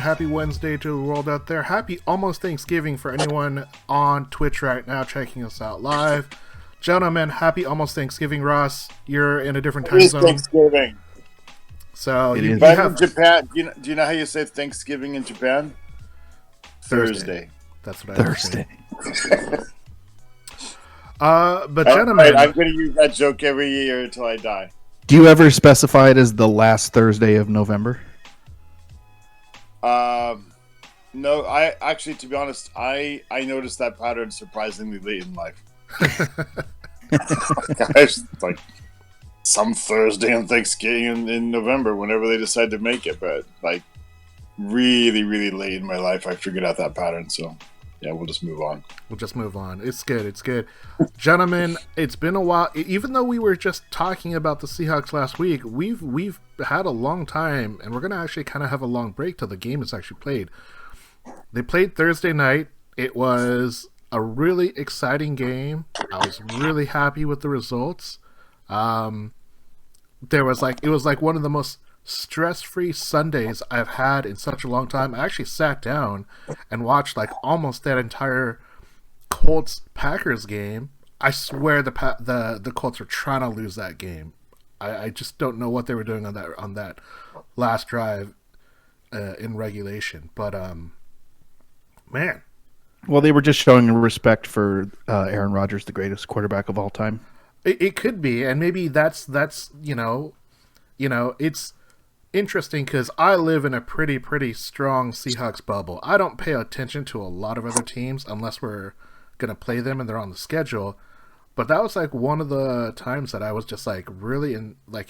Happy Wednesday to the world out there. Happy almost Thanksgiving for anyone on Twitch right now checking us out live. Gentlemen, happy almost Thanksgiving. Ross, you're in a different time zone. Thanksgiving. So you have... in Japan, do you know how you say Thanksgiving in Japan? Thursday. That's what I Thursday. But gentlemen, I'm going to use that joke every year until I die. Do you ever specify it as the last Thursday of November? No, I actually, to be honest, I noticed that pattern surprisingly late in life. Guys, like some Thursday on Thanksgiving in November, whenever they decide to make it, but like really, really late in my life, I figured out that pattern. So yeah, we'll just move on. It's good. Gentlemen, it's been a while. Even though we were just talking about the Seahawks last week, we've had a long time, and we're going to actually kind of have a long break till the game is actually played. They played Thursday night. It was a really exciting game. I was really happy with the results. It was like one of the most stress-free Sundays I've had in such a long time. I actually sat down and watched like almost that entire Colts-Packers game. I swear the Colts were trying to lose that game. I just don't know what they were doing on that last drive in regulation. But man, well, they were just showing respect for Aaron Rodgers, the greatest quarterback of all time. It could be, and maybe that's it's interesting because I live in a pretty strong Seahawks bubble. I don't pay attention to a lot of other teams unless we're gonna play them and they're on the schedule. But that was like one of the times that I was just like really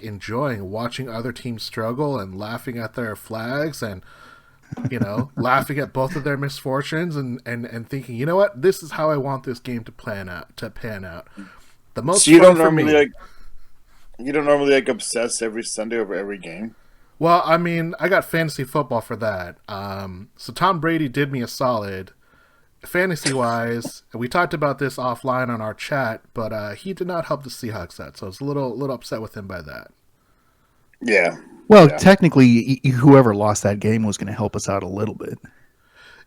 enjoying watching other teams struggle and laughing at their flags and laughing at both of their misfortunes and thinking, you know what, this is how I want this game to pan out. The most so fun for me. You don't normally obsess every Sunday over every game? Well, I mean, I got fantasy football for that. So Tom Brady did me a solid, fantasy-wise. And we talked about this offline on our chat, but he did not help the Seahawks out. So I was a little upset with him by that. Yeah. Well, technically, whoever lost that game was going to help us out a little bit.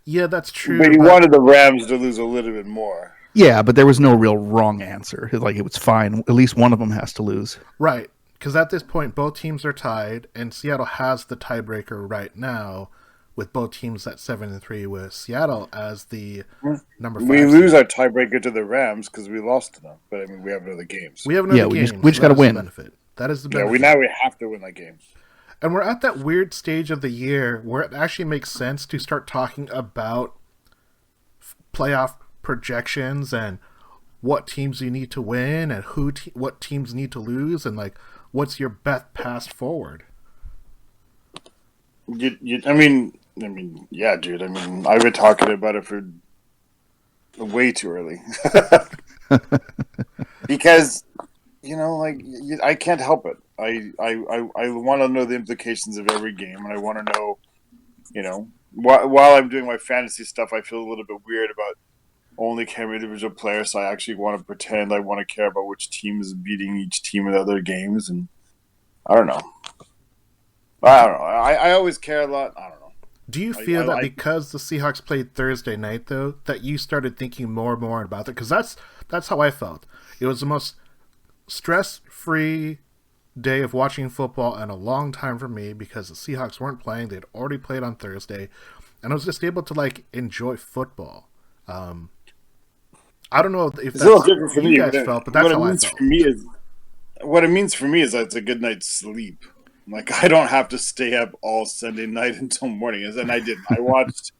Yeah, that's true. But he wanted the Rams to lose a little bit more. Yeah, but there was no real wrong answer. Like, it was fine. At least one of them has to lose. Right. Because at this point, both teams are tied, and Seattle has the tiebreaker right now, with both teams at 7-3, with Seattle as the number 5. We lose our tiebreaker to the Rams because we lost to them, but I mean we have another games. We have another game. We just got to win. That is the benefit. Yeah, we have to win that game. And we're at that weird stage of the year where it actually makes sense to start talking about playoff projections and what teams you need to win and what teams need to lose and like what's your best path forward. I mean, yeah, dude. I mean, I've been talking about it for way too early because I can't help it. I want to know the implications of every game, and I want to know, while I'm doing my fantasy stuff, I feel a little bit weird about only caring individual players. So I actually want to pretend I want to care about which team is beating each team in other games, and I don't know. I always care a lot. I don't know. Do you feel that because the Seahawks played Thursday night, though, that you started thinking more and more about it? Because that's how I felt. It was the most stress-free day of watching football in a long time for me because the Seahawks weren't playing. They'd already played on Thursday. And I was just able to, enjoy football. I don't know if that's what you guys felt, but that's how I felt. What it means for me is that it's a good night's sleep. Like, I don't have to stay up all Sunday night until morning. And I didn't. I watched,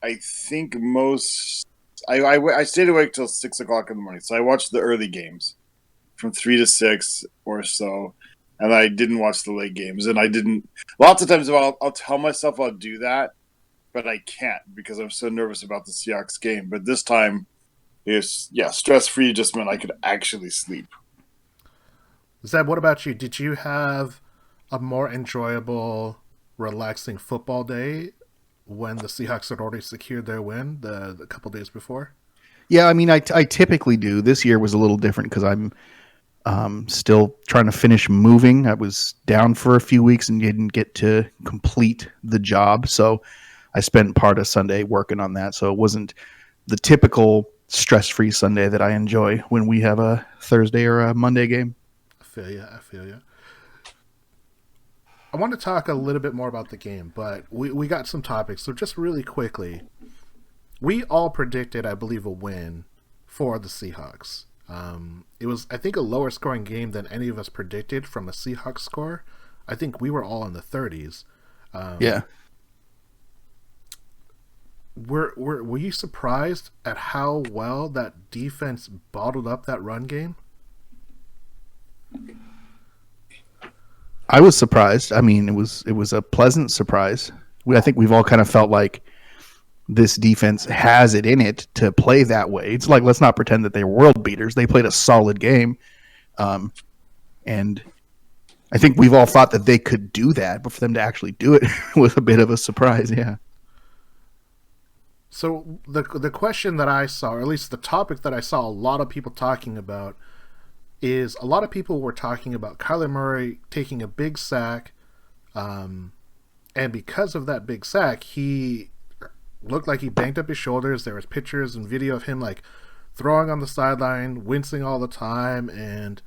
I think I stayed awake till 6 o'clock in the morning. So I watched the early games from 3 to 6 or so. And I didn't watch the late games. And I didn't. Lots of times I'll tell myself I'll do that, but I can't because I'm so nervous about the Seahawks game. But this time, stress-free just meant I could actually sleep. Zeb, what about you? Did you have a more enjoyable, relaxing football day when the Seahawks had already secured their win the couple days before? Yeah, I mean, I typically do. This year was a little different because I'm Still trying to finish moving. I was down for a few weeks and didn't get to complete the job. So I spent part of Sunday working on that. So it wasn't the typical stress-free Sunday that I enjoy when we have a Thursday or a Monday game. I feel you. I want to talk a little bit more about the game, but we got some topics. So just really quickly, we all predicted, I believe, a win for the Seahawks. It was, I think, a lower scoring game than any of us predicted from a Seahawks score. I think we were all in the 30s. Yeah. Were you surprised at how well that defense bottled up that run game? I was surprised. I mean, it was a pleasant surprise. I think we've all kind of felt like this defense has it in it to play that way. It's like, let's not pretend that they're world beaters. They played a solid game. And I think we've all thought that they could do that, but for them to actually do it was a bit of a surprise. Yeah. So the question that I saw, or at least the topic that I saw a lot of people talking about, is a lot of people were talking about Kyler Murray taking a big sack, and because of that big sack, he looked like he banged up his shoulders. There was pictures and video of him like throwing on the sideline, wincing all the time. And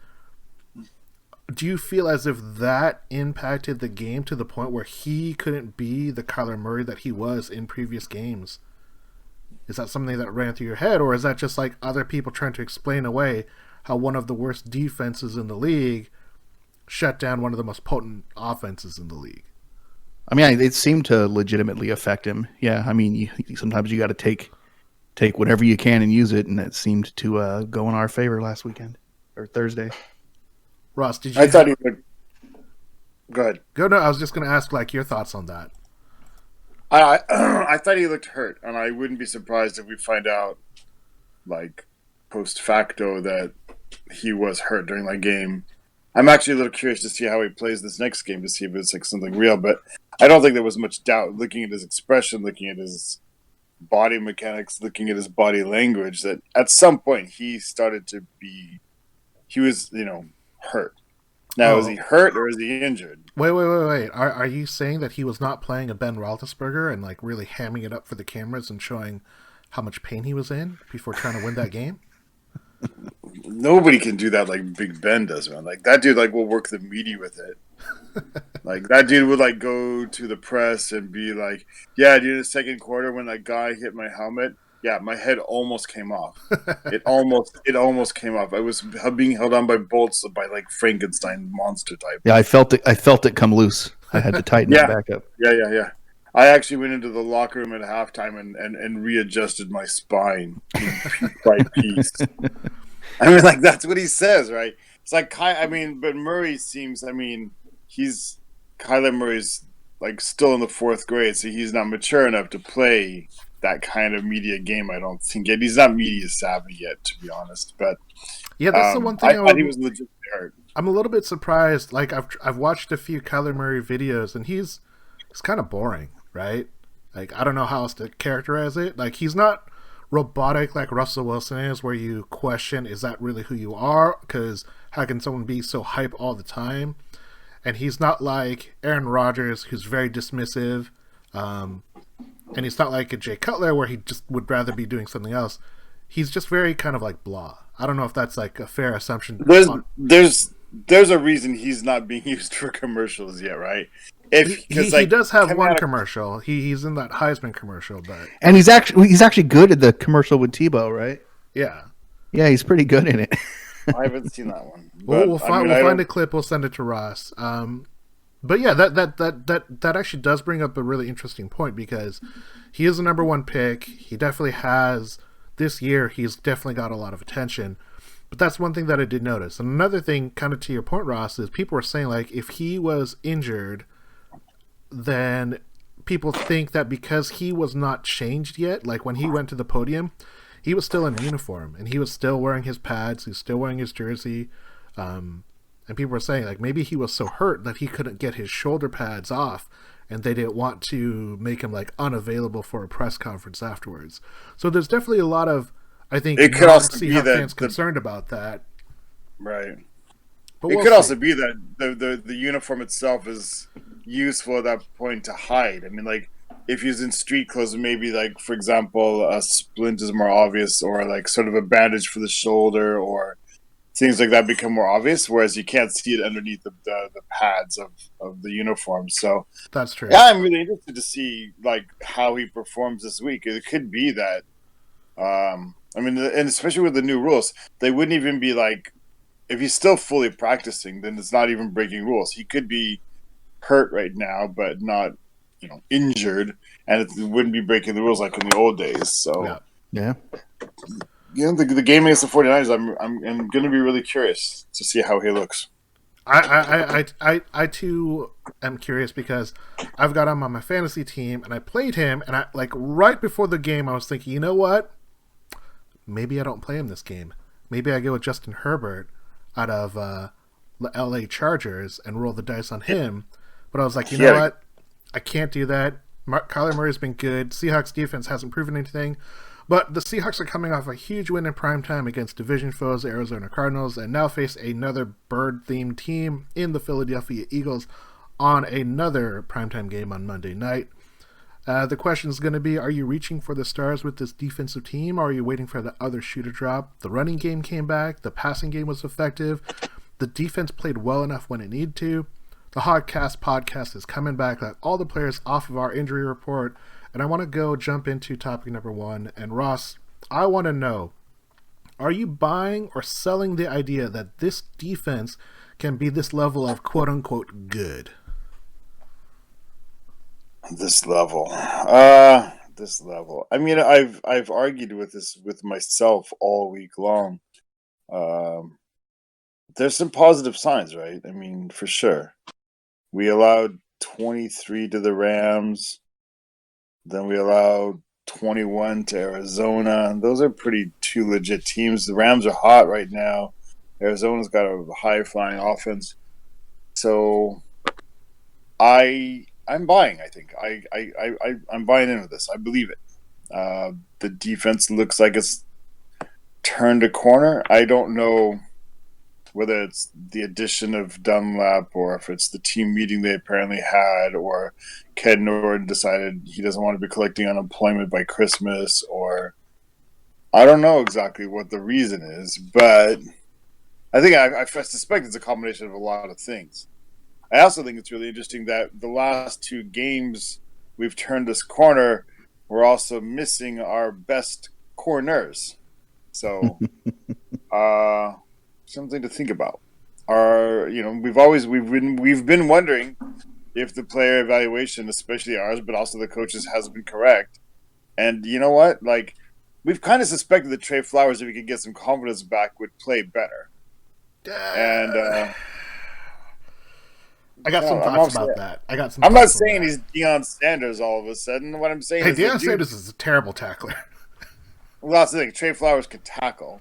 do you feel as if that impacted the game to the point where he couldn't be the Kyler Murray that he was in previous games? Is that something that ran through your head, or is that just like other people trying to explain away how one of the worst defenses in the league shut down one of the most potent offenses in the league? I mean, it seemed to legitimately affect him. Yeah, I mean, sometimes you got to take whatever you can and use it, and it seemed to go in our favor last weekend or Thursday. Ross, did you? I thought he would. Go ahead. Go. No, I was just going to ask like your thoughts on that. I thought he looked hurt, and I wouldn't be surprised if we find out, like, post facto that he was hurt during that game. I'm actually a little curious to see how he plays this next game to see if it's like something real, but I don't think there was much doubt looking at his expression, looking at his body mechanics, looking at his body language, that at some point he started to be, he was, hurt. Now, is he hurt or is he injured? Wait. Are you saying that he was not playing a Ben Roethlisberger and like really hamming it up for the cameras and showing how much pain he was in before trying to win that game? Nobody can do that like Big Ben does, man. Like that dude, like will work the media with it. Like that dude would like go to the press and be like, "Yeah, dude, the second quarter when that guy hit my helmet, yeah, my head almost came off. It almost came off. I was being held on by bolts by like Frankenstein monster type." Yeah, I felt it come loose. I had to tighten it back up. Yeah. I actually went into the locker room at halftime and readjusted my spine piece by piece. I mean, like, that's what he says, right? It's like, but Murray seems, Kyler Murray's, like, still in the fourth grade, so he's not mature enough to play that kind of media game, I don't think yet. He's not media savvy yet, to be honest. But yeah, that's the one thing I thought he was legitimately hurt. I'm a little bit surprised. Like, I've watched a few Kyler Murray videos, and he's kind of boring, right? Like, I don't know how else to characterize it. Like, he's not robotic like Russell Wilson is, where you question, is that really who you are? Because how can someone be so hype all the time? And he's not like Aaron Rodgers, who's very dismissive. And he's not like a Jay Cutler, where he just would rather be doing something else. He's just very kind of like blah. I don't know if that's like a fair assumption. There's a reason he's not being used for commercials yet, right? He does have one commercial. He's in that Heisman commercial, and he's actually good at the commercial with Tebow, right? Yeah, he's pretty good in it. I haven't seen that one. We'll find a clip. We'll send it to Ross. But yeah, that actually does bring up a really interesting point, because he is the number one pick. He definitely has this year. He's definitely got a lot of attention. But that's one thing that I did notice. And another thing, kind of to your point, Ross, is people were saying like if he was injured, then people think that because he was not changed yet, like when he went to the podium, he was still in uniform and he was still wearing his pads, he's still wearing his jersey, and people were saying like maybe he was so hurt that he couldn't get his shoulder pads off, and they didn't want to make him like unavailable for a press conference afterwards. So there's definitely a lot of, I think, it could also be that fans concerned about that. Right. But It we'll could see. also be that the uniform itself is useful at that point to hide. I mean, like if he's in street clothes, maybe like for example, a splint is more obvious, or like sort of a bandage for the shoulder, or things like that become more obvious. Whereas you can't see it underneath the pads of the uniform. So That's true. yeah, I'm really interested to see like how he performs this week. It could be that. I mean, and especially with the new rules, they wouldn't even be like if he's still fully practicing, then it's not even breaking rules. He could be hurt right now, but not, injured, and it wouldn't be breaking the rules like in the old days. So, Yeah. The game against the 49ers, I'm going to be really curious to see how he looks. I too am curious because I've got him on my fantasy team and I played him, and I like right before the game I was thinking, you know what? Maybe I don't play him this game. Maybe I go with Justin Herbert out of the LA Chargers and roll the dice on him. But I was like, you know what? I can't do that. Kyler Murray's been good. Seahawks defense hasn't proven anything. But the Seahawks are coming off a huge win in primetime against division foes, the Arizona Cardinals, and now face another bird-themed team in the Philadelphia Eagles on another primetime game on Monday night. The question is going to be, are you reaching for the stars with this defensive team, or are you waiting for the other shoe to drop? The running game came back. The passing game was effective. The defense played well enough when it needed to. The Hogcast podcast is coming back, like all the players off of our injury report. And I want to jump into topic number 1. And Ross, I want to know, are you buying or selling the idea that this defense can be this level of quote-unquote good? This level. This level. I mean, I've argued with this with myself all week long. There's some positive signs, right? I mean, for sure. We allowed 23 to the Rams. Then we allowed 21 to Arizona. Those are pretty two legit teams. The Rams are hot right now. Arizona's got a high-flying offense. So I'm buying, I think. I'm buying into this. I believe it. The defense looks like it's turned a corner. I don't know whether it's the addition of Dunlap or if it's the team meeting they apparently had, or Ken Norton decided he doesn't want to be collecting unemployment by Christmas, or I don't know exactly what the reason is, but I think I suspect it's a combination of a lot of things. I also think it's really interesting that the last 2 games we've turned this corner, we're also missing our best corners. So, something to think about. We've been wondering if the player evaluation, especially ours, but also the coaches, has been correct. And you know what? Like, we've kind of suspected that Trey Flowers, if he could get some confidence back, would play better. And I got some thoughts about that. I'm not saying he's Deion Sanders all of a sudden. What I'm saying is Deion Sanders is a terrible tackler. Well, that's the thing. Trey Flowers could tackle.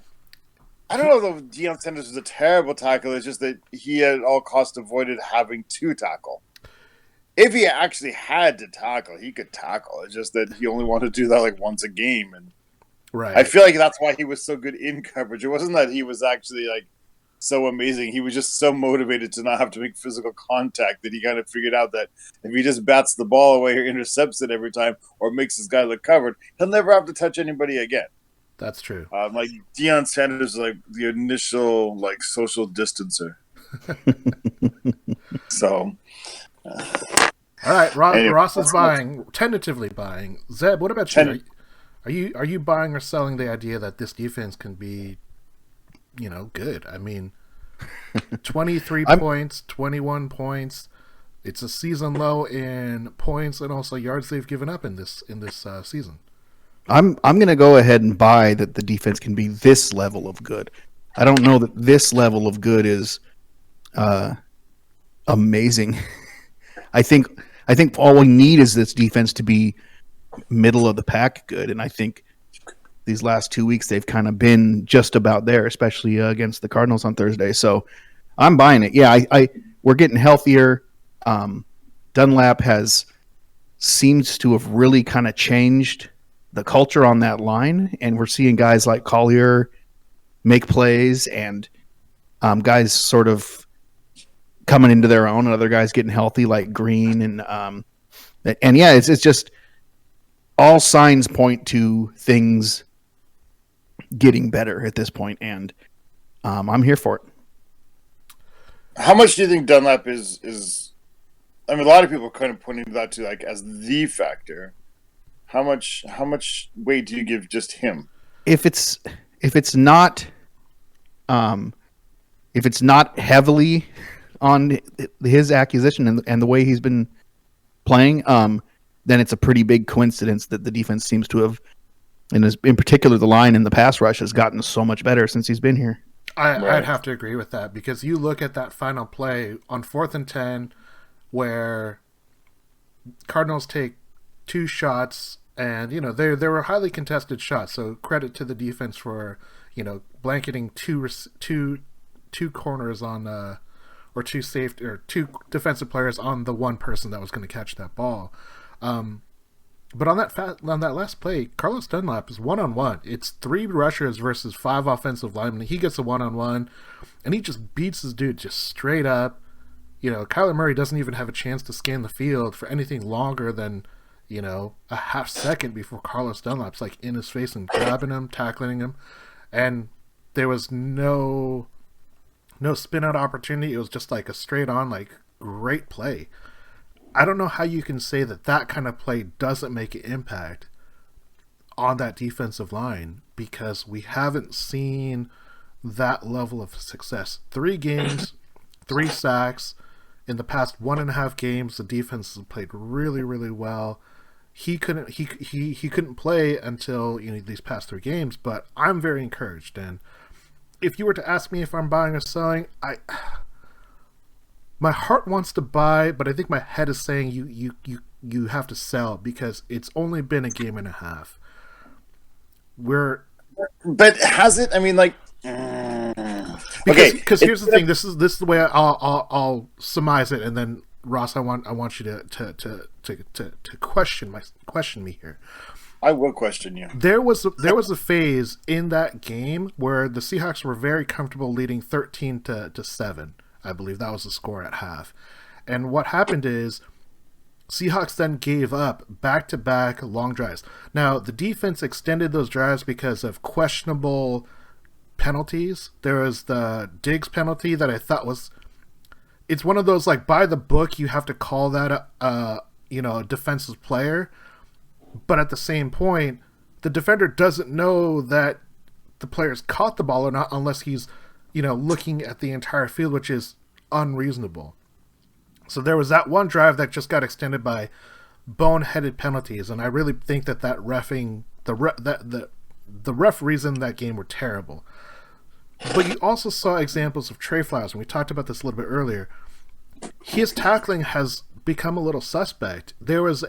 I don't know if Deion Sanders was a terrible tackler. It's just that he at all costs avoided having to tackle. If he actually had to tackle, he could tackle. It's just that he only wanted to do that like once a game. And right. I feel like that's why he was so good in coverage. It wasn't that he was actually like so amazing. He was just so motivated to not have to make physical contact that he kind of figured out that if he just bats the ball away or intercepts it every time or makes his guy look covered, he'll never have to touch anybody again. That's true. Like Deion Sanders is like the initial like social distancer. So, all right, Ross is tentatively buying. Zeb, what about you? Are you buying or selling the idea that this defense can be, good? I mean, 23 points, 21 points. It's a season low in points and also yards they've given up in this season. I'm going to go ahead and buy that the defense can be this level of good. I don't know that this level of good is amazing. I think all we need is this defense to be middle of the pack good, and I think these last 2 weeks they've kind of been just about there, especially against the Cardinals on Thursday. So I'm buying it. Yeah, we're getting healthier. Dunlap seems to have really kind of changed the culture on that line, and we're seeing guys like Collier make plays and guys sort of coming into their own, and other guys getting healthy like Green and yeah, it's just all signs point to things getting better at this point, and I'm here for it. How much do you think Dunlap is? I mean, a lot of people are kind of pointing to that to like as the factor. How much weight do you give just him? If it's not heavily on his acquisition and the way he's been playing, then it's a pretty big coincidence that the defense seems to have, in particular the line and the pass rush, has gotten so much better since he's been here. I'd have to agree with that, because you look at that final play on 4th and 10 where Cardinals take 2 shots, and they were highly contested shots, so credit to the defense for blanketing two corners on or 2 safety or 2 defensive players on the one person that was going to catch that ball. But on that last play, Carlos Dunlap is 1-on-1. It's 3 rushers versus 5 offensive linemen. He gets a 1-on-1, and he just beats this dude just straight up. Kyler Murray doesn't even have a chance to scan the field for anything longer than a half second before Carlos Dunlap's like in his face and grabbing him, tackling him, and there was no spin out opportunity. It was just like a straight on like great play. I don't know how you can say that kind of play doesn't make an impact on that defensive line, because we haven't seen that level of success. 3 games, 3 sacks. In the past 1.5 games, the defense has played really, really well. He couldn't play until these past 3 games, but I'm very encouraged. And if you were to ask me if I'm buying or selling, my heart wants to buy, but I think my head is saying you have to sell, because it's only been a game and a half. But has it? I mean, like, because here's the thing. This is the way I'll surmise it, and then Ross, I want you to question me here. I will question you. There was a phase in that game where the Seahawks were very comfortable leading 13-7. I believe that was the score at half. And what happened is Seahawks then gave up back-to-back long drives. Now, the defense extended those drives because of questionable penalties. There was the Diggs penalty that I thought was... It's one of those, like, by the book, you have to call that a defensive player. But at the same point, the defender doesn't know that the player's caught the ball or not unless he's looking at the entire field, which is unreasonable. So there was that one drive that just got extended by boneheaded penalties, and I really think that the referees in that game were terrible. But you also saw examples of Trey Flowers, and we talked about this a little bit earlier. His tackling has become a little suspect. It was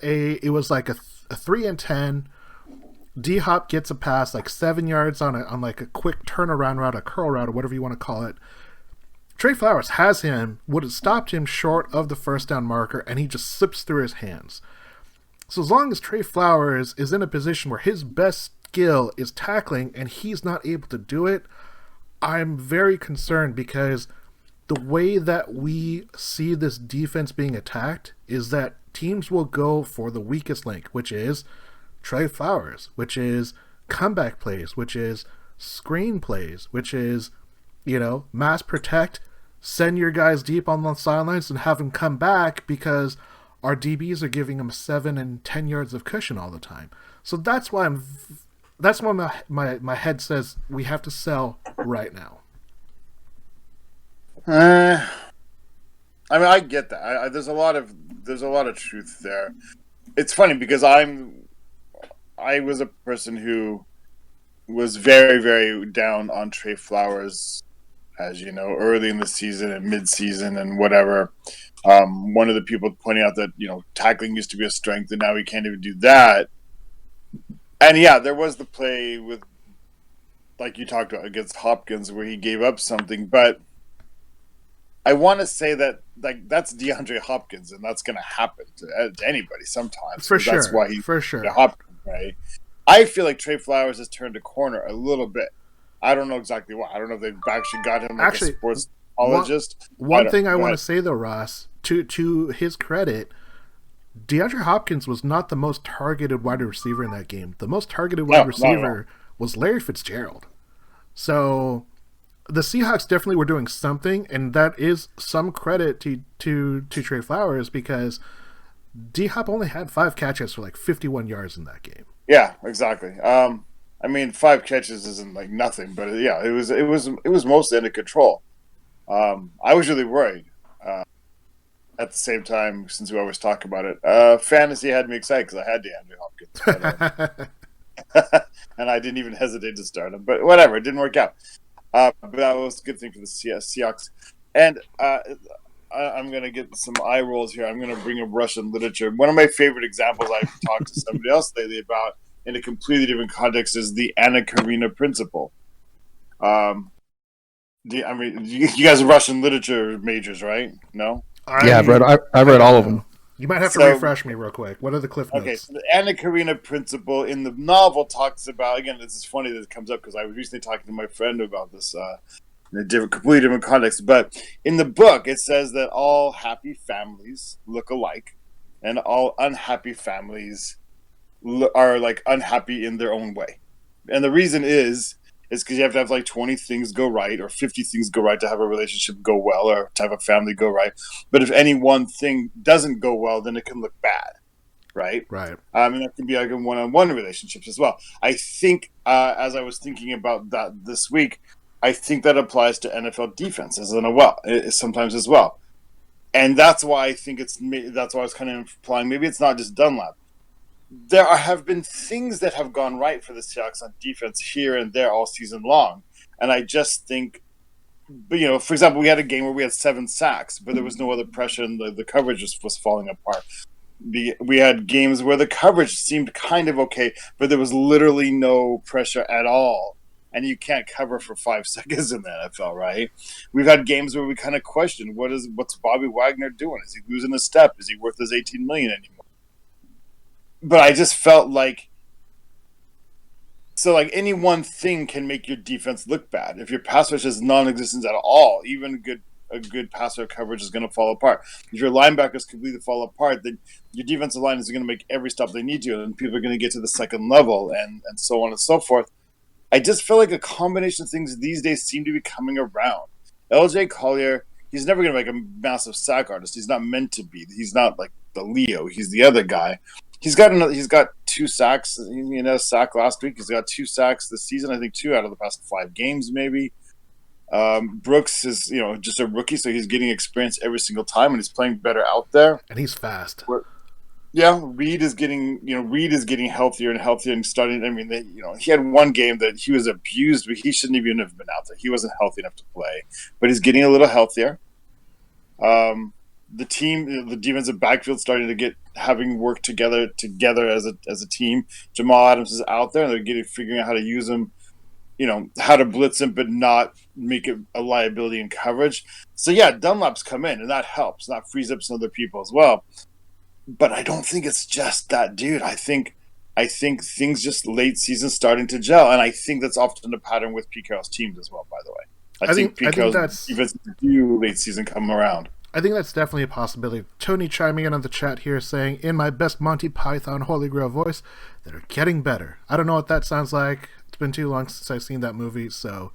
like a 3 and 10. D-Hop gets a pass like 7 yards on like a quick turnaround route, a curl route, or whatever you want to call it. Trey Flowers has him, would have stopped him short of the first down marker, and he just slips through his hands. So as long as Trey Flowers is in a position where his best skill is tackling and he's not able to do it, I'm very concerned, because the way that we see this defense being attacked is that teams will go for the weakest link, which is Trey Flowers, which is comeback plays, which is screen plays, which is, mass protect, send your guys deep on the sidelines and have them come back because our DBs are giving them 7 and 10 yards of cushion all the time. So that's why my head says we have to sell right now. I mean, I get that. There's a lot of truth there. It's funny because I was a person who was very, very down on Trey Flowers, as you know, early in the season and mid-season and whatever. One of the people pointing out that, tackling used to be a strength and now he can't even do that. And yeah, there was the play with, like you talked about, against Hopkins where he gave up something, but I want to say that that's DeAndre Hopkins, and that's going to happen to anybody sometimes. For sure. That's why he's Hopkins, right? I feel like Trey Flowers has turned a corner a little bit. I don't know exactly why. I don't know if they've actually got him a sports apologist. One thing I Go want ahead. to say though, Ross, to his credit, DeAndre Hopkins was not the most targeted wide receiver in that game. The most targeted wide No, not at all. receiver was Larry Fitzgerald. So the Seahawks definitely were doing something, and that is some credit to Trey Flowers, because D-Hop only had 5 catches for like 51 yards in that game. Yeah, exactly. I mean, 5 catches isn't like nothing, but yeah, it was mostly under control. I was really worried. At the same time, since we always talk about it, fantasy had me excited because I had DeAndre Hopkins, but, and I didn't even hesitate to start him. But whatever, it didn't work out. But that was a good thing for the Seahawks. And I'm going to get some eye rolls here. I'm going to bring up Russian literature. One of my favorite examples I've talked to somebody else lately about in a completely different context is the Anna Karina principle. I mean, you guys are Russian literature majors, right? No? I've read all of them. You might have to refresh me real quick. What are the cliff notes? Okay, so the Anna Karina principle in the novel talks about, again, this is funny that it comes up because I was recently talking to my friend about this in a completely different context. But in the book, it says that all happy families look alike, and all unhappy families are like unhappy in their own way. And the reason is because you have to have like 20 things go right or 50 things go right to have a relationship go well or to have a family go right. But if any one thing doesn't go well, then it can look bad, right? Right. And that can be like in one-on-one relationships as well. I think as I was thinking about that this week, I think that applies to NFL defenses sometimes as well. And that's why I think that's why I was kind of implying maybe it's not just Dunlap. There have been things that have gone right for the Seahawks on defense here and there all season long. And I just think, for example, we had a game where we had 7 sacks, but there was no other pressure and the coverage was falling apart. We had games where the coverage seemed kind of okay, but there was literally no pressure at all. And you can't cover for 5 seconds in the NFL, right? We've had games where we kind of questioned, what's Bobby Wagner doing? Is he losing a step? Is he worth his $18 million anymore? But I just felt like any one thing can make your defense look bad. If your pass rush is non-existent at all, even a good pass rush coverage is going to fall apart. If your linebackers completely fall apart, then your defensive line is going to make every stop they need to, and people are going to get to the second level, and so on and so forth. I just feel like a combination of things these days seem to be coming around. LJ Collier, he's never going to make a massive sack artist. He's not meant to be. He's not like the Leo. He's the other guy. He's got 2 sacks. Sack last week. He's got 2 sacks this season. I think 2 out of the past 5 games, maybe. Brooks is just a rookie, so he's getting experience every single time, and he's playing better out there. And he's fast. Reed is getting healthier and healthier and starting. I mean, he had one game that he was abused, but he shouldn't even have been out there. He wasn't healthy enough to play, but he's getting a little healthier. The defensive backfield starting to having worked together as a team. Jamal Adams is out there, and they're figuring out how to use him, how to blitz him, but not make it a liability in coverage. So yeah, Dunlap's come in, and that helps. That frees up some other people as well. But I don't think it's just that dude. I think things just late season starting to gel, and I think that's often a pattern with Pete Carroll's teams as well. By the way, I think Pete Carroll's defenses do late season come around. I think that's definitely a possibility. Tony chiming in on the chat here saying, in my best Monty Python Holy Grail voice, they're getting better. I don't know what that sounds like. It's been too long since I've seen that movie, so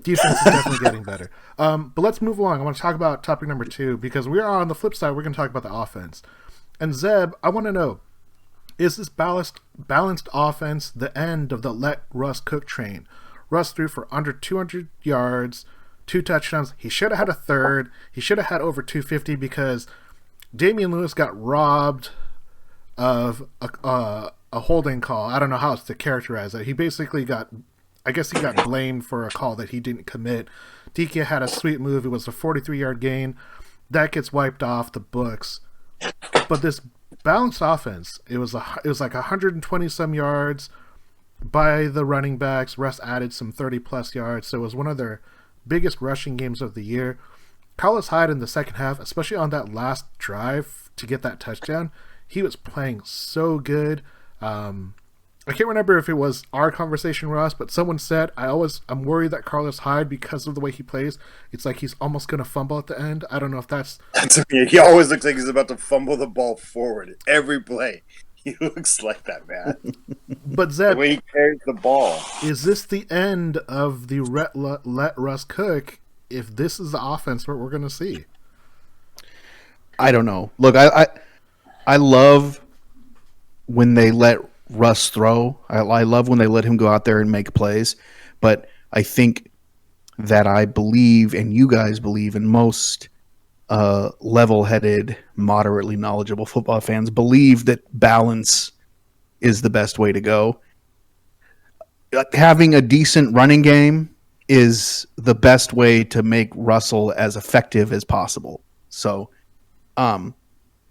defense is definitely getting better. But let's move along. I want to talk about topic number 2, because we are on the flip side. We're going to talk about the offense. And Zeb, I want to know, is this balanced offense the end of the let Russ Cook train? Russ threw for under 200 yards, 2 touchdowns. He should have had a third. He should have had over 250 because Damian Lewis got robbed of a holding call. I don't know how else to characterize it. He basically got blamed for a call that he didn't commit. DK had a sweet move. It was a 43-yard gain. That gets wiped off the books. But this balanced offense, it was like 120 some yards by the running backs. Russ added some 30+ yards, so it was one of their biggest rushing games of the year. Carlos Hyde in the second half, especially on that last drive to get that touchdown, he was playing so good. I can't remember if it was our conversation, Ross, but someone said I'm worried that Carlos Hyde, because of the way he plays, it's like he's almost going to fumble at the end. I don't know if that's he always looks like he's about to fumble the ball forward every play. He looks like that, man. But Zeb, the way he carries the ball. Is this the end of the let Russ cook? If this is the offense we're going to see, I don't know. Look, I love when they let Russ throw. I love when they let him go out there and make plays. But I think that I believe, and you guys believe, and most level-headed, moderately knowledgeable football fans believe that balance is the best way to go. Having a decent running game is the best way to make Russell as effective as possible. So, I'm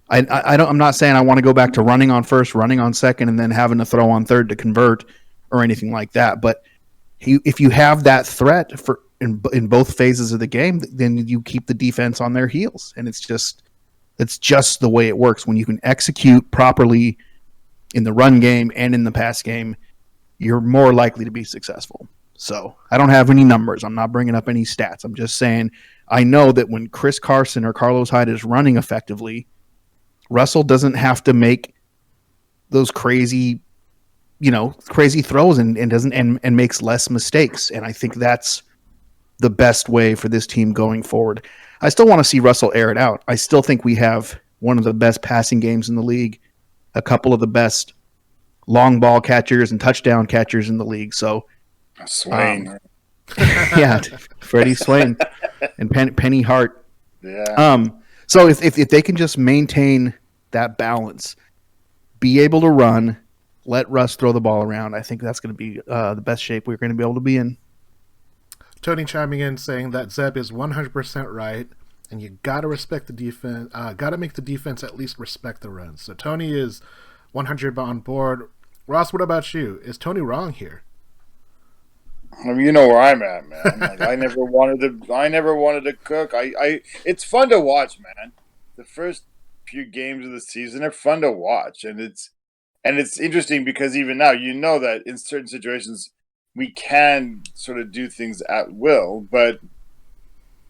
not saying I want to go back to running on first, running on second, and then having to throw on third to convert or anything like that. But if you have that threat in both phases of the game, then you keep the defense on their heels, and it's just the way it works. When you can execute properly in the run game and in the pass game, you're more likely to be successful. So I don't have any numbers. I'm not bringing up any stats. I'm just saying I know that when Chris Carson or Carlos Hyde is running effectively, Russell doesn't have to make those crazy throws and makes less mistakes. And I think that's the best way for this team going forward. I still want to see Russell air it out. I still think we have one of the best passing games in the league, a couple of the best long ball catchers and touchdown catchers in the league. So, Swain. Yeah, Freddie Swain and Penny Hart. Yeah. So if they can just maintain that balance, be able to run, let Russ throw the ball around, I think that's going to be the best shape we're going to be able to be in. Tony chiming in saying that Zeb is 100% right, and you got to respect the defense. Got to make the defense at least respect the run. So Tony is 100 on board. Ross, what about you? Is Tony wrong here? I mean, you know where I'm at, man. Like, I never wanted to cook. It's fun to watch, man. The first few games of the season are fun to watch, and it's interesting because even now, you know that in certain situations we can sort of do things at will, but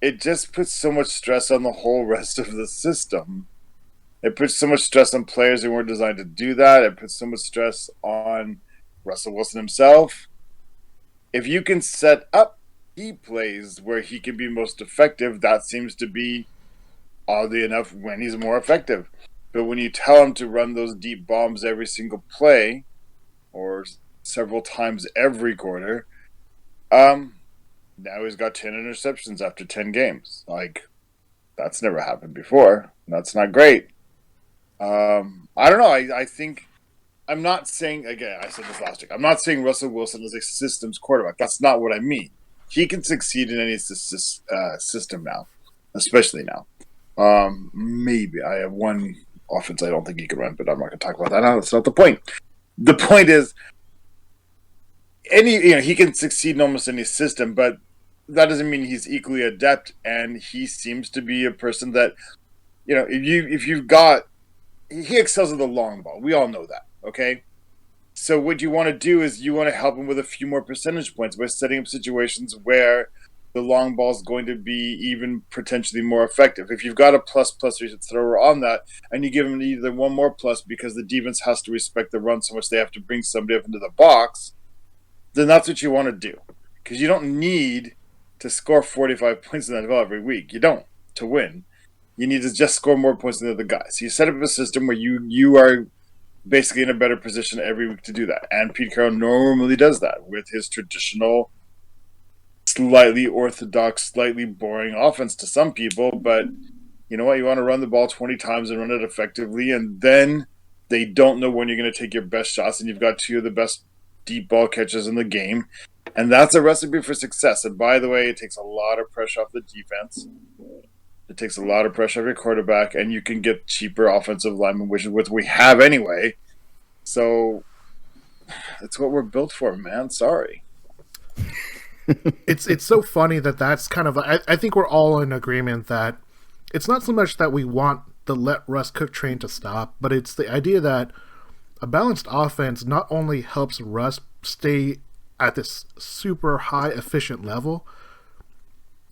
it just puts so much stress on the whole rest of the system. It puts so much stress on players who weren't designed to do that. It puts so much stress on Russell Wilson himself. If you can set up key plays where he can be most effective, that seems to be, oddly enough, when he's more effective. But when you tell him to run those deep bombs every single play, or several times every quarter, now he's got 10 interceptions after 10 games. Like, that's never happened before. That's not great. I don't know. I think... I'm not saying, again, I said this last week, I'm not saying Russell Wilson is a systems quarterback. That's not what I mean. He can succeed in any system now, especially now. Maybe. I have one offense I don't think he can run, but I'm not going to talk about that now. That's not the point. The point is, he can succeed in almost any system, but that doesn't mean he's equally adept, and he seems to be a person that, if you've got, he excels at the long ball. We all know that. Okay, so what you want to do is you want to help him with a few more percentage points by setting up situations where the long ball is going to be even potentially more effective. If you've got a plus thrower on that, and you give him either one more plus because the defense has to respect the run so much they have to bring somebody up into the box, then that's what you want to do. Because you don't need to score 45 points in the NFL every week. You don't, to win. You need to just score more points than the other guys. So you set up a system where you are basically in a better position every week to do that. And Pete Carroll normally does that with his traditional, slightly orthodox, slightly boring offense to some people. But you know what? You want to run the ball 20 times and run it effectively, and then they don't know when you're going to take your best shots, and you've got two of the best deep ball catchers in the game. And that's a recipe for success. And by the way, it takes a lot of pressure off the defense. It takes a lot of pressure off your quarterback, and you can get cheaper offensive linemen, which is what we have anyway. So it's what we're built for, man. Sorry. It's so funny that's kind of... I think we're all in agreement that it's not so much that we want the let Russ cook train to stop, but it's the idea that a balanced offense not only helps Russ stay at this super high efficient level,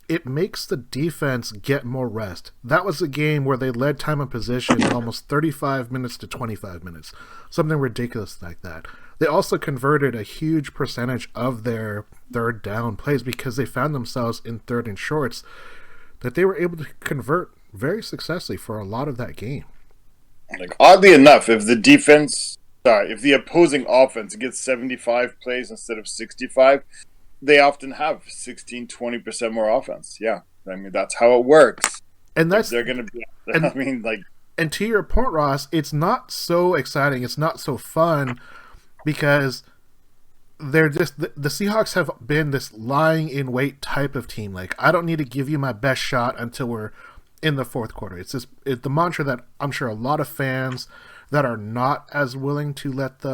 it makes the defense get more rest. That was a game where they led time of possession almost 35 minutes to 25 minutes. Something ridiculous like that. They also converted a huge percentage of their third down plays because they found themselves in third and shorts that they were able to convert very successfully for a lot of that game. Like, oddly enough, if the opposing offense gets 75 plays instead of 65, they often have 16-20% more offense. Yeah. I mean, that's how it works. And that's they're going to be, and to your point, Ross, it's not so exciting. It's not so fun because they're just the Seahawks have been this lying in wait type of team. Like, I don't need to give you my best shot until we're in the fourth quarter. It's the mantra that I'm sure a lot of fans that are not as willing to let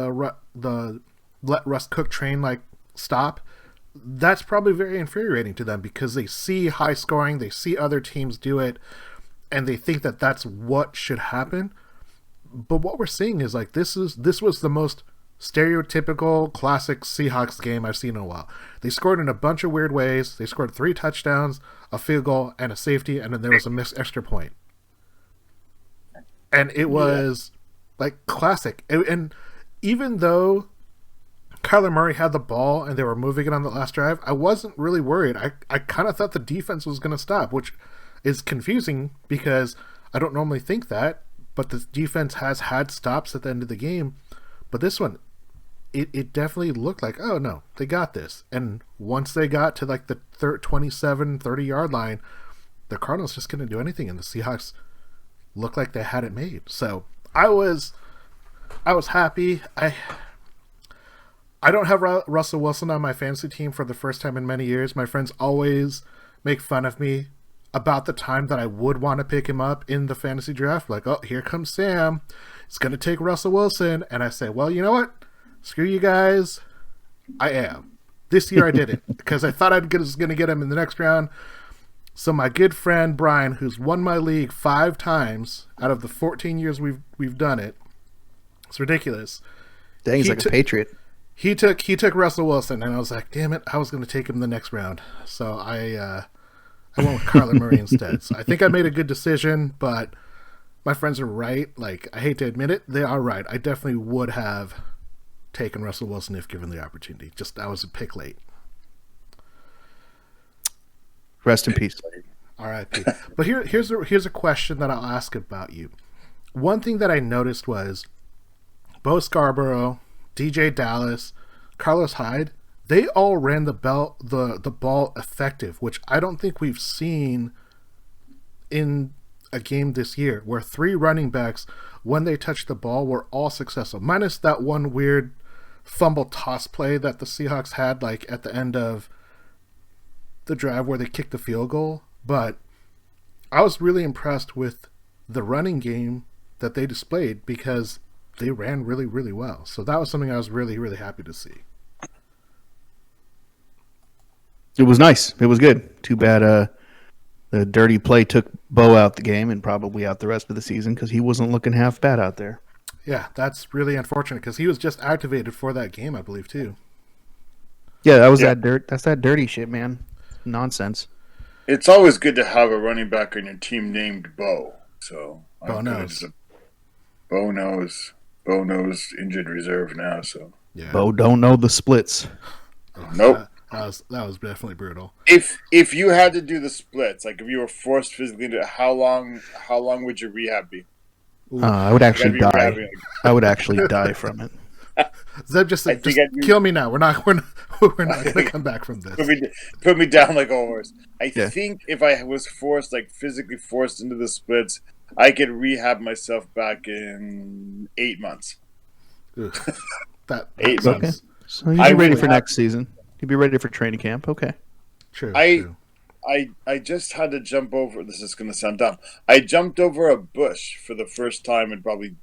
let Russ Cook train stop. That's probably very infuriating to them because they see high scoring, they see other teams do it, and they think that that's what should happen. But what we're seeing is this was the most stereotypical classic Seahawks game I've seen in a while. They scored in a bunch of weird ways. They scored 3 touchdowns, a field goal, and a safety, and then there was a missed extra point. And it was classic. And even though Kyler Murray had the ball and they were moving it on the last drive, I wasn't really worried. I kind of thought the defense was going to stop, which is confusing because I don't normally think that, but the defense has had stops at the end of the game. But this one, it definitely looked like, oh no, they got this. And once they got to the 27, 30-yard line, the Cardinals just couldn't do anything, and the Seahawks looked like they had it made. So I was happy. I don't have Russell Wilson on my fantasy team for the first time in many years. My friends always make fun of me about the time that I would want to pick him up in the fantasy draft. Like, oh, here comes Sam. It's going to take Russell Wilson. And I say, well, you know what? Screw you guys. I am. This year I didn't because I thought I was going to get him in the next round. So my good friend Brian, who's won my league 5 times out of the 14 years we've done it, it's ridiculous. Dang, he's like a Patriot. He took Russell Wilson, and I was like, damn it, I was going to take him the next round. So I went with Kyler Murray instead. So I think I made a good decision, but my friends are right. I hate to admit it, they are right. I definitely would have taken Russell Wilson if given the opportunity. Just I was a pick late. Rest in peace. R.I.P. But here's a question that I'll ask about you. One thing that I noticed was Bo Scarborough, DJ Dallas, Carlos Hyde, they all ran the ball effective, which I don't think we've seen in a game this year, where 3 running backs, when they touched the ball, were all successful, minus that one weird fumble toss play that the Seahawks had at the end of the drive where they kicked the field goal. But I was really impressed with the running game that they displayed because they ran really, really well. So that was something I was really, really happy to see. It was nice. It was good. Too bad the dirty play took Bo out the game and probably out the rest of the season because he wasn't looking half bad out there. Yeah, that's really unfortunate because he was just activated for that game, I believe, too. Yeah, that's that dirty shit, man. Nonsense. It's always good to have a running back on your team named Bo. So Bo knows. Bo knows injured reserve now. So yeah. Bo don't know the splits. Nope. That was definitely brutal. If you had to do the splits, if you were forced physically to, how long would your rehab be? I would actually die. I would actually die from it. Zeb just said, kill me now. We're not going to come back from this. Put me down like a horse. I think if I was forced, physically forced into the splits, I could rehab myself back in 8 months. That 8 months. Okay. So you'd be ready for next season. You'd be ready for training camp. Okay. True. I just had to jump over. This is going to sound dumb. I jumped over a bush for the first time in probably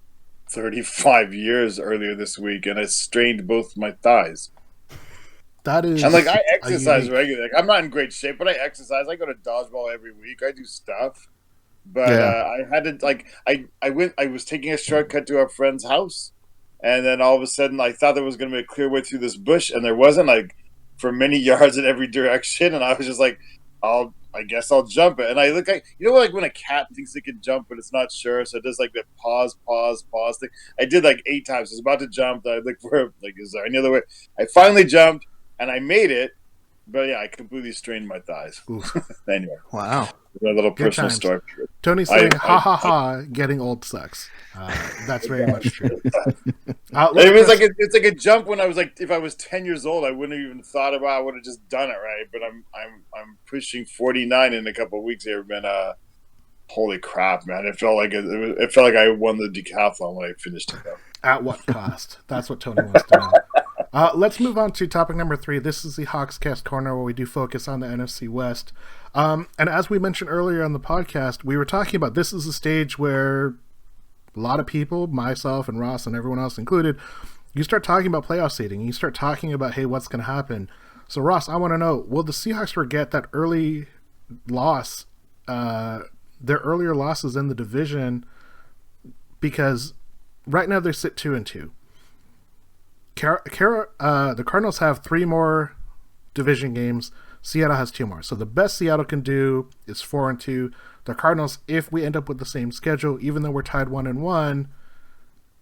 35 years earlier this week, and I strained both my thighs. That is. And I exercise regularly. I'm not in great shape, but I exercise. I go to dodgeball every week. I do stuff. But I had to I was taking a shortcut to our friend's house, and then all of a sudden I thought there was going to be a clear way through this bush, and there wasn't, like, for many yards in every direction, and I was just like, I guess I'll jump it. And I look like, like when a cat thinks it can jump but it's not sure, so it does like that pause thing. I did like 8 times. I was about to jump. I looked for, like, is there any other way? I finally jumped and I made it, but yeah, I completely strained my thighs. Anyway, wow, a little personal story. Tony's saying, "Ha ha ha, getting old sucks." That's very much true. It was like it's like a jump when I was like, if I was 10 years old, I wouldn't have even thought about it. I would have just done it, right? But I'm pushing 49 in a couple of weeks here, man. Holy crap, man! It felt like I won the decathlon when I finished it, though. At what cost? That's what Tony wants to know. Let's move on to topic number 3. This is the Hawks Cast Corner, where we do focus on the NFC West. And as we mentioned earlier on the podcast, we were talking about this is a stage where a lot of people, myself and Ross and everyone else included, you start talking about playoff seeding. You start talking about, hey, what's going to happen? So, Ross, I want to know, will the Seahawks forget that early loss, their earlier losses in the division? Because right now they sit 2-2. The Cardinals have 3 more division games. Seattle has 2 more. So the best Seattle can do is 4-2. The Cardinals, if we end up with the same schedule, even though we're tied 1-1,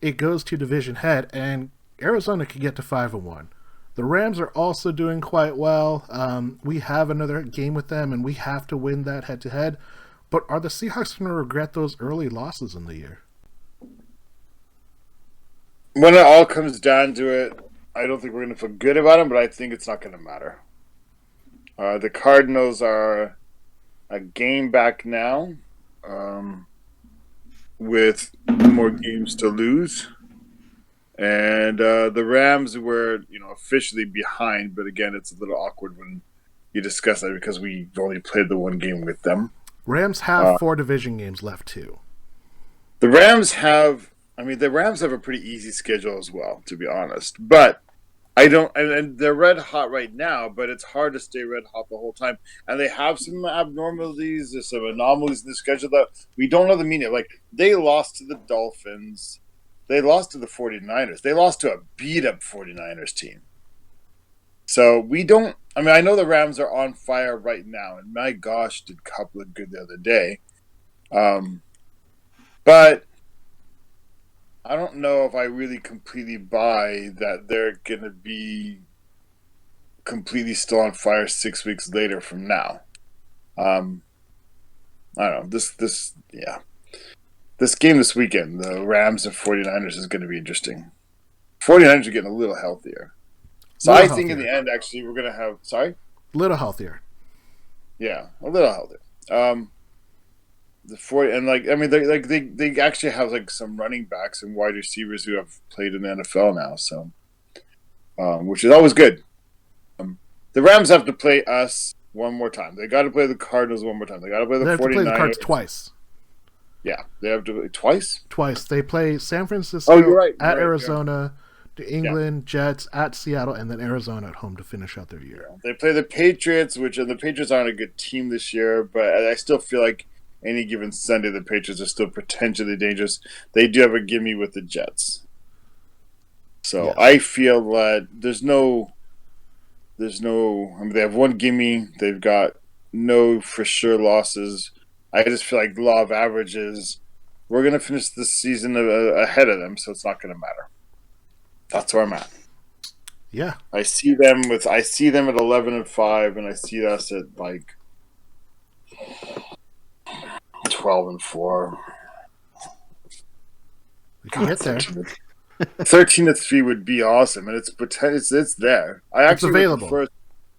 it goes to division head, and Arizona could get to 5-1. The Rams are also doing quite well. We have another game with them, and we have to win that head-to-head. But are the Seahawks going to regret those early losses in the year? When it all comes down to it, I don't think we're going to feel good about them, but I think it's not going to matter. The Cardinals are a game back now, with more games to lose. And the Rams were, officially behind, but again, it's a little awkward when you discuss that because we've only played the one game with them. Rams have 4 division games left too. The Rams have a pretty easy schedule as well, to be honest. But and they're red hot right now, but it's hard to stay red hot the whole time. And they have some abnormalities, there's some anomalies in the schedule that we don't know the meaning of. Like, they lost to the Dolphins. They lost to the 49ers. They lost to a beat-up 49ers team. So I know the Rams are on fire right now, and my gosh, did Cup look good the other day. But I don't know if I really completely buy that they're going to be completely still on fire 6 weeks later from now. I don't know. This game this weekend, the Rams and 49ers, is going to be interesting. 49ers are getting a little healthier. So I think in the end, actually, we're going to have... Sorry? A little healthier. Yeah, a little healthier. They actually have like some running backs and wide receivers who have played in the NFL now, so which is always good. The Rams have to play us one more time. They got to play the Cardinals one more time. They got to play the 49ers. They have to play the Cards twice. Yeah, they have to play twice. Twice. They play San Francisco at Arizona, to England, Jets at Seattle, and then Arizona at home to finish out their year. Yeah. They play the Patriots, the Patriots aren't a good team this year, but I still feel like any given Sunday, the Patriots are still potentially dangerous. They do have a gimme with the Jets. So yeah. I feel that they have one gimme. They've got no for sure losses. I just feel like the law of averages, we're going to finish the season ahead of them, so it's not going to matter. That's where I'm at. Yeah. I see them at 11-5, and I see us at like 12-4. We can get there. 13-3 would be awesome, and it's there. It's available.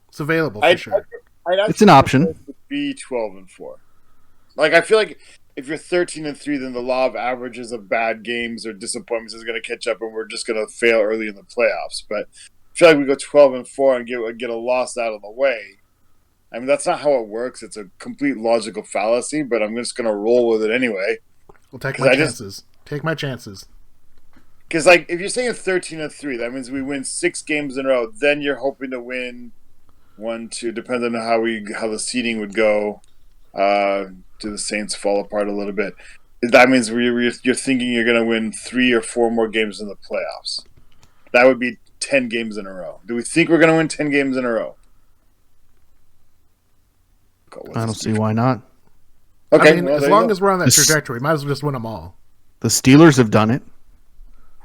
It's available for sure. It's an option. Be 12-4. Like, I feel like if you're 13-3, then the law of averages of bad games or disappointments is going to catch up, and we're just going to fail early in the playoffs. But I feel like we go 12-4 and get a loss out of the way. I mean, that's not how it works. It's a complete logical fallacy, but I'm just going to roll with it anyway. We'll take my chances. Take my chances. Because, like, if you're saying 13-3, that means we win 6 games in a row. Then you're hoping to win 1, 2, depending on how the seeding would go. Do the Saints fall apart a little bit? That means you're thinking you're going to win 3 or 4 more games in the playoffs. That would be 10 games in a row. Do we think we're going to win 10 games in a row? I don't see why not. Okay, I mean, as long as we're on that trajectory, might as well just win them all. The Steelers have done it.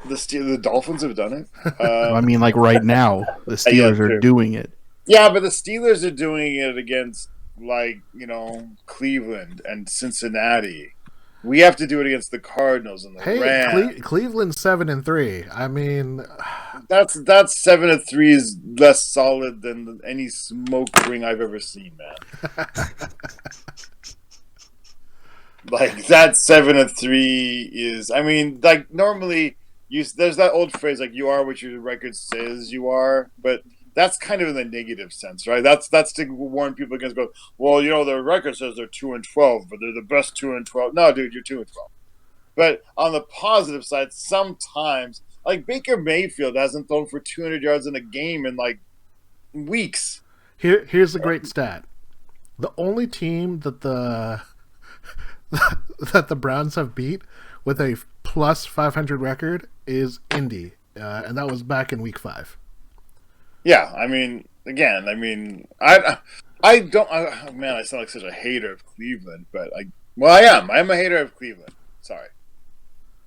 The Dolphins have done it. I mean, like right now, the Steelers are doing it. Yeah, but the Steelers are doing it against, like, Cleveland and Cincinnati. We have to do it against the Cardinals and the Rams. Cleveland's 7-3. I mean, that's 7-3 is less solid than any smoke ring I've ever seen, man. Like, that 7-3 is. I mean, like, normally there's that old phrase, like, you are what your record says you are, but that's kind of in the negative sense, right? That's to warn people against going, well, the record says they're 2-12, but they're the best 2-12. No, dude, you're 2-12. But on the positive side, sometimes, like, Baker Mayfield hasn't thrown for 200 yards in a game in, like, weeks. Here's a great stat. The only team that the Browns have beat with a plus 500 record is Indy, and that was back in week 5. Yeah, I mean, again, I don't. Man, I sound like such a hater of Cleveland, but I am. I'm a hater of Cleveland. Sorry,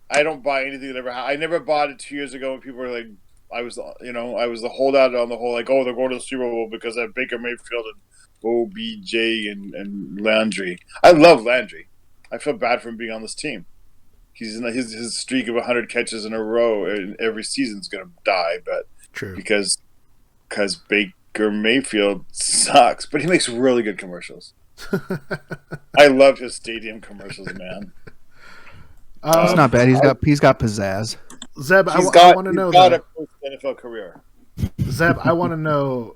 I don't buy anything that ever happened. I never bought it 2 years ago when people were like, I was the holdout on the whole, like, oh, they're going to the Super Bowl because I have Baker Mayfield and OBJ and Landry. I love Landry. I feel bad for him being on this team. He's in his streak of 100 catches in a row, and every season's going to die, but true because Baker Mayfield sucks, but he makes really good commercials. I love his stadium commercials, man. It's not bad. He's got pizzazz. Zeb, I want to know. He's got a post-NFL career. Zeb, I want to know: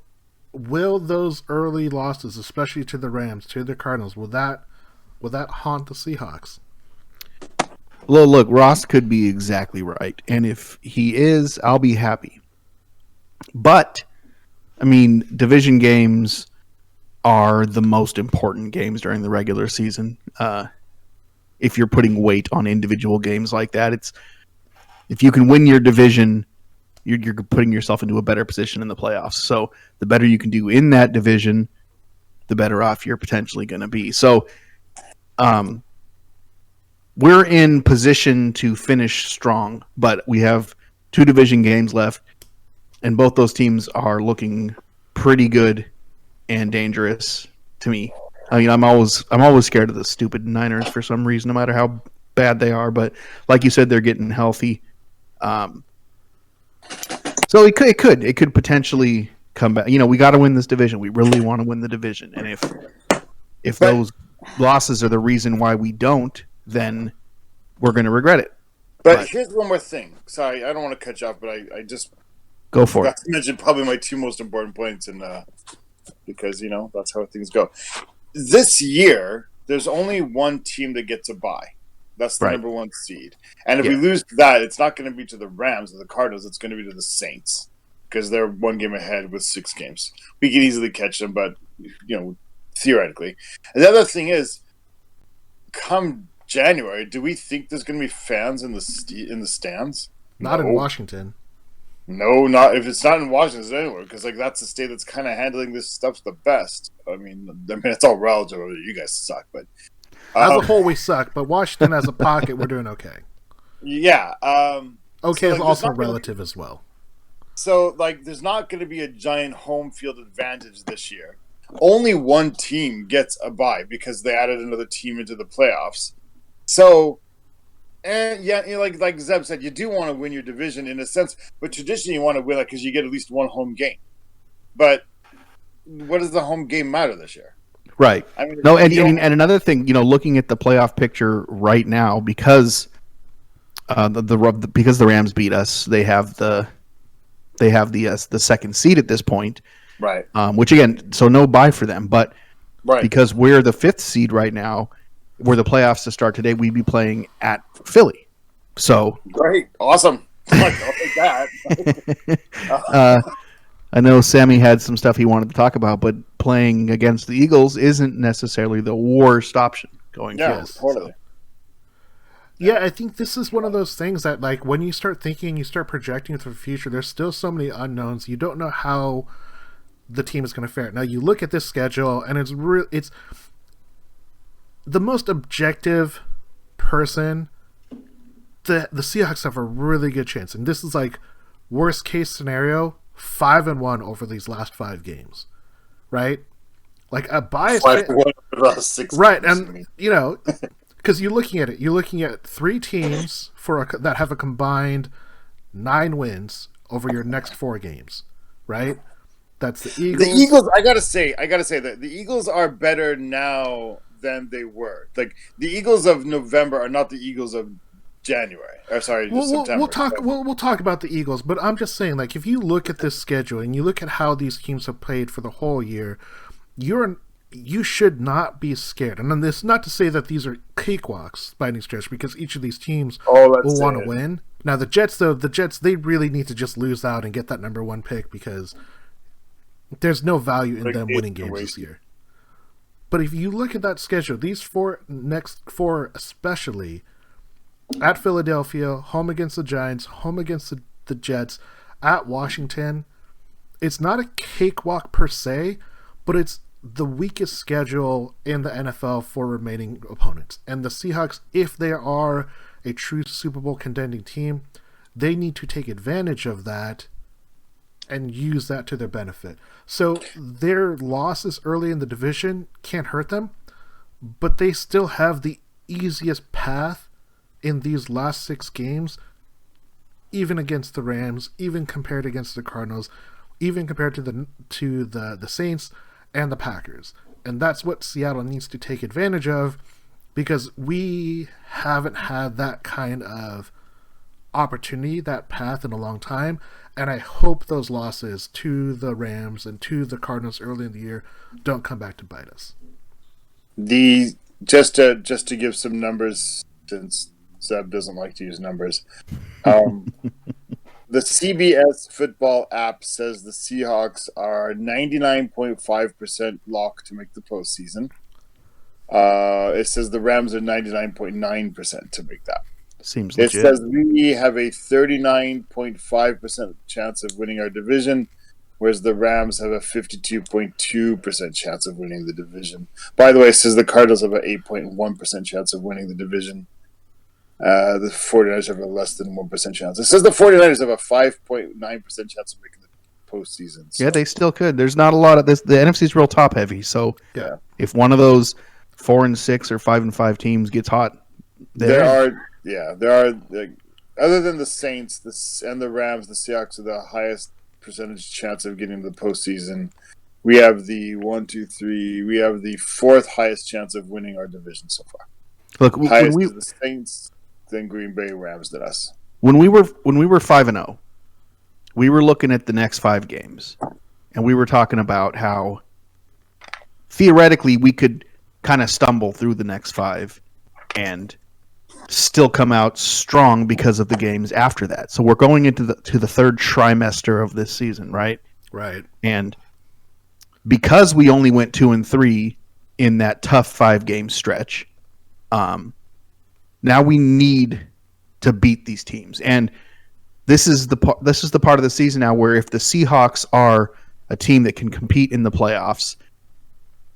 will those early losses, especially to the Rams, to the Cardinals, will that haunt the Seahawks? Well, look, Ross could be exactly right, and if he is, I'll be happy. But I mean, division games are the most important games during the regular season. If you're putting weight on individual games like that, if you can win your division, you're putting yourself into a better position in the playoffs. So the better you can do in that division, the better off you're potentially going to be. So we're in position to finish strong, but we have 2 division games left. And both those teams are looking pretty good and dangerous to me. I mean, I'm always scared of the stupid Niners for some reason, no matter how bad they are. But like you said, they're getting healthy. So it could potentially come back. We got to win this division. We really want to win the division. And if those losses are the reason why we don't, then we're going to regret it. But here's one more thing. Sorry, I don't want to cut you off, but I just. Go for it. I mentioned probably my 2 most important points, and because that's how things go. This year, there's only one team that gets a bye. That's the number 1 seed, and if we lose that, it's not going to be to the Rams or the Cardinals. It's going to be to the Saints because they're 1 game ahead with 6 games. We can easily catch them, but theoretically. And the other thing is, come January, do we think there's going to be fans in the stands? Not in Washington. No, not if it's not in Washington, it's anywhere, because that's the state that's kind of handling this stuff the best. I mean, it's all relative. You guys suck, but as a whole, we suck. But Washington as a pocket, we're doing okay. Yeah. Okay is also relative as well. So, there's not going to be a giant home field advantage this year. Only one team gets a bye because they added another team into the playoffs. So. And yeah, like Zeb said, you do want to win your division in a sense, but traditionally you want to win it because you get at least 1 home game. But what does the home game matter this year? Right. I mean, no, and another thing, looking at the playoff picture right now, because because the Rams beat us, they have the second seed at this point. Right. Which again, so no bye for them, but because we're the 5th seed right now. Were the playoffs to start today, we'd be playing at Philly. So great, awesome. I'll take that. I know Sammy had some stuff he wanted to talk about, but playing against the Eagles isn't necessarily the worst option going forward. Totally. Yeah, I think this is one of those things that, like, when you start thinking, you start projecting for the future, there's still so many unknowns. You don't know how the team is going to fare. Now, you look at this schedule, and it's the most objective person. The Seahawks have a really good chance, and this is like worst case scenario, 5-1 over these last 5 games, right? Like a biased 5-1 over the last 6 right? games. And because you're looking at 3 teams that have a combined 9 wins over your next 4 games, right? That's the Eagles. The Eagles, I gotta say that the Eagles are better now than they were. Like the Eagles of November are not the Eagles of January. Or sorry, September. We'll talk about the Eagles, but I'm just saying, like, if you look at this schedule and you look at how these teams have played for the whole year, you should not be scared. And then this, not to say that these are cakewalks by any stretch, because each of these teams will want to win. Now the Jets, they really need to just lose out and get that number 1 pick, because there's no value in them winning games this year. But if you look at that schedule, these next four especially, at Philadelphia, home against the Giants, home against the Jets, at Washington, it's not a cakewalk per se, but it's the weakest schedule in the NFL for remaining opponents. And the Seahawks, if they are a true Super Bowl contending team, they need to take advantage of that and use that to their benefit. So their losses early in the division can't hurt them, but they still have the easiest path in these last 6 games, even against the Rams, even compared against the Cardinals, even compared to the Saints and the Packers. And that's what Seattle needs to take advantage of, because we haven't had that kind of opportunity, that path, in a long time. And I hope those losses to the Rams and to the Cardinals early in the year don't come back to bite us. Just to give some numbers, since Seb doesn't like to use numbers, the CBS football app says the Seahawks are 99.5% locked to make the postseason. It says the Rams are 99.9% to make that. Seems legit. It says we have a 39.5% chance of winning our division, whereas the Rams have a 52.2% chance of winning the division. By the way, it says the Cardinals have an 8.1% chance of winning the division. The 49ers have a less than 1% chance. It says the 49ers have a 5.9% chance of making the postseason. So. Yeah, they still could. There's not a lot of this. The NFC is real top heavy. So yeah, if one of those 4-6 or 5-5 teams gets hot, there are. Other than the Saints and the Rams, the Seahawks are the highest percentage chance of getting to the postseason. We have the 4th highest chance of winning our division so far. Look, highest is the Saints, then Green Bay, Rams, than us. When we were 5-0, we were looking at the next 5 games, and we were talking about how theoretically we could kind of stumble through the next 5 and still come out strong because of the games after that. So we're going into the 3rd trimester of this season, right? Right. And because we only went 2-3 in that tough 5-game stretch, now we need to beat these teams. And this is the part of the season now where if the Seahawks are a team that can compete in the playoffs,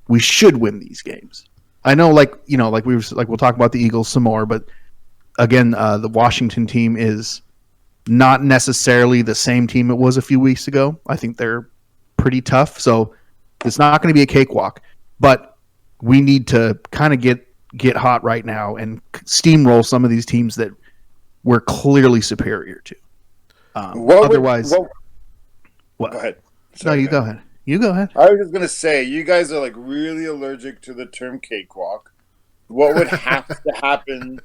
we should win these games. I know, we'll talk about the Eagles some more, but again, the Washington team is not necessarily the same team it was a few weeks ago. I think they're pretty tough, so it's not going to be a cakewalk. But we need to kind of get hot right now and steamroll some of these teams that we're clearly superior to. Otherwise, what? Go ahead. Sorry, you go ahead. You go ahead. I was just going to say, you guys are really allergic to the term cakewalk. What would have to happen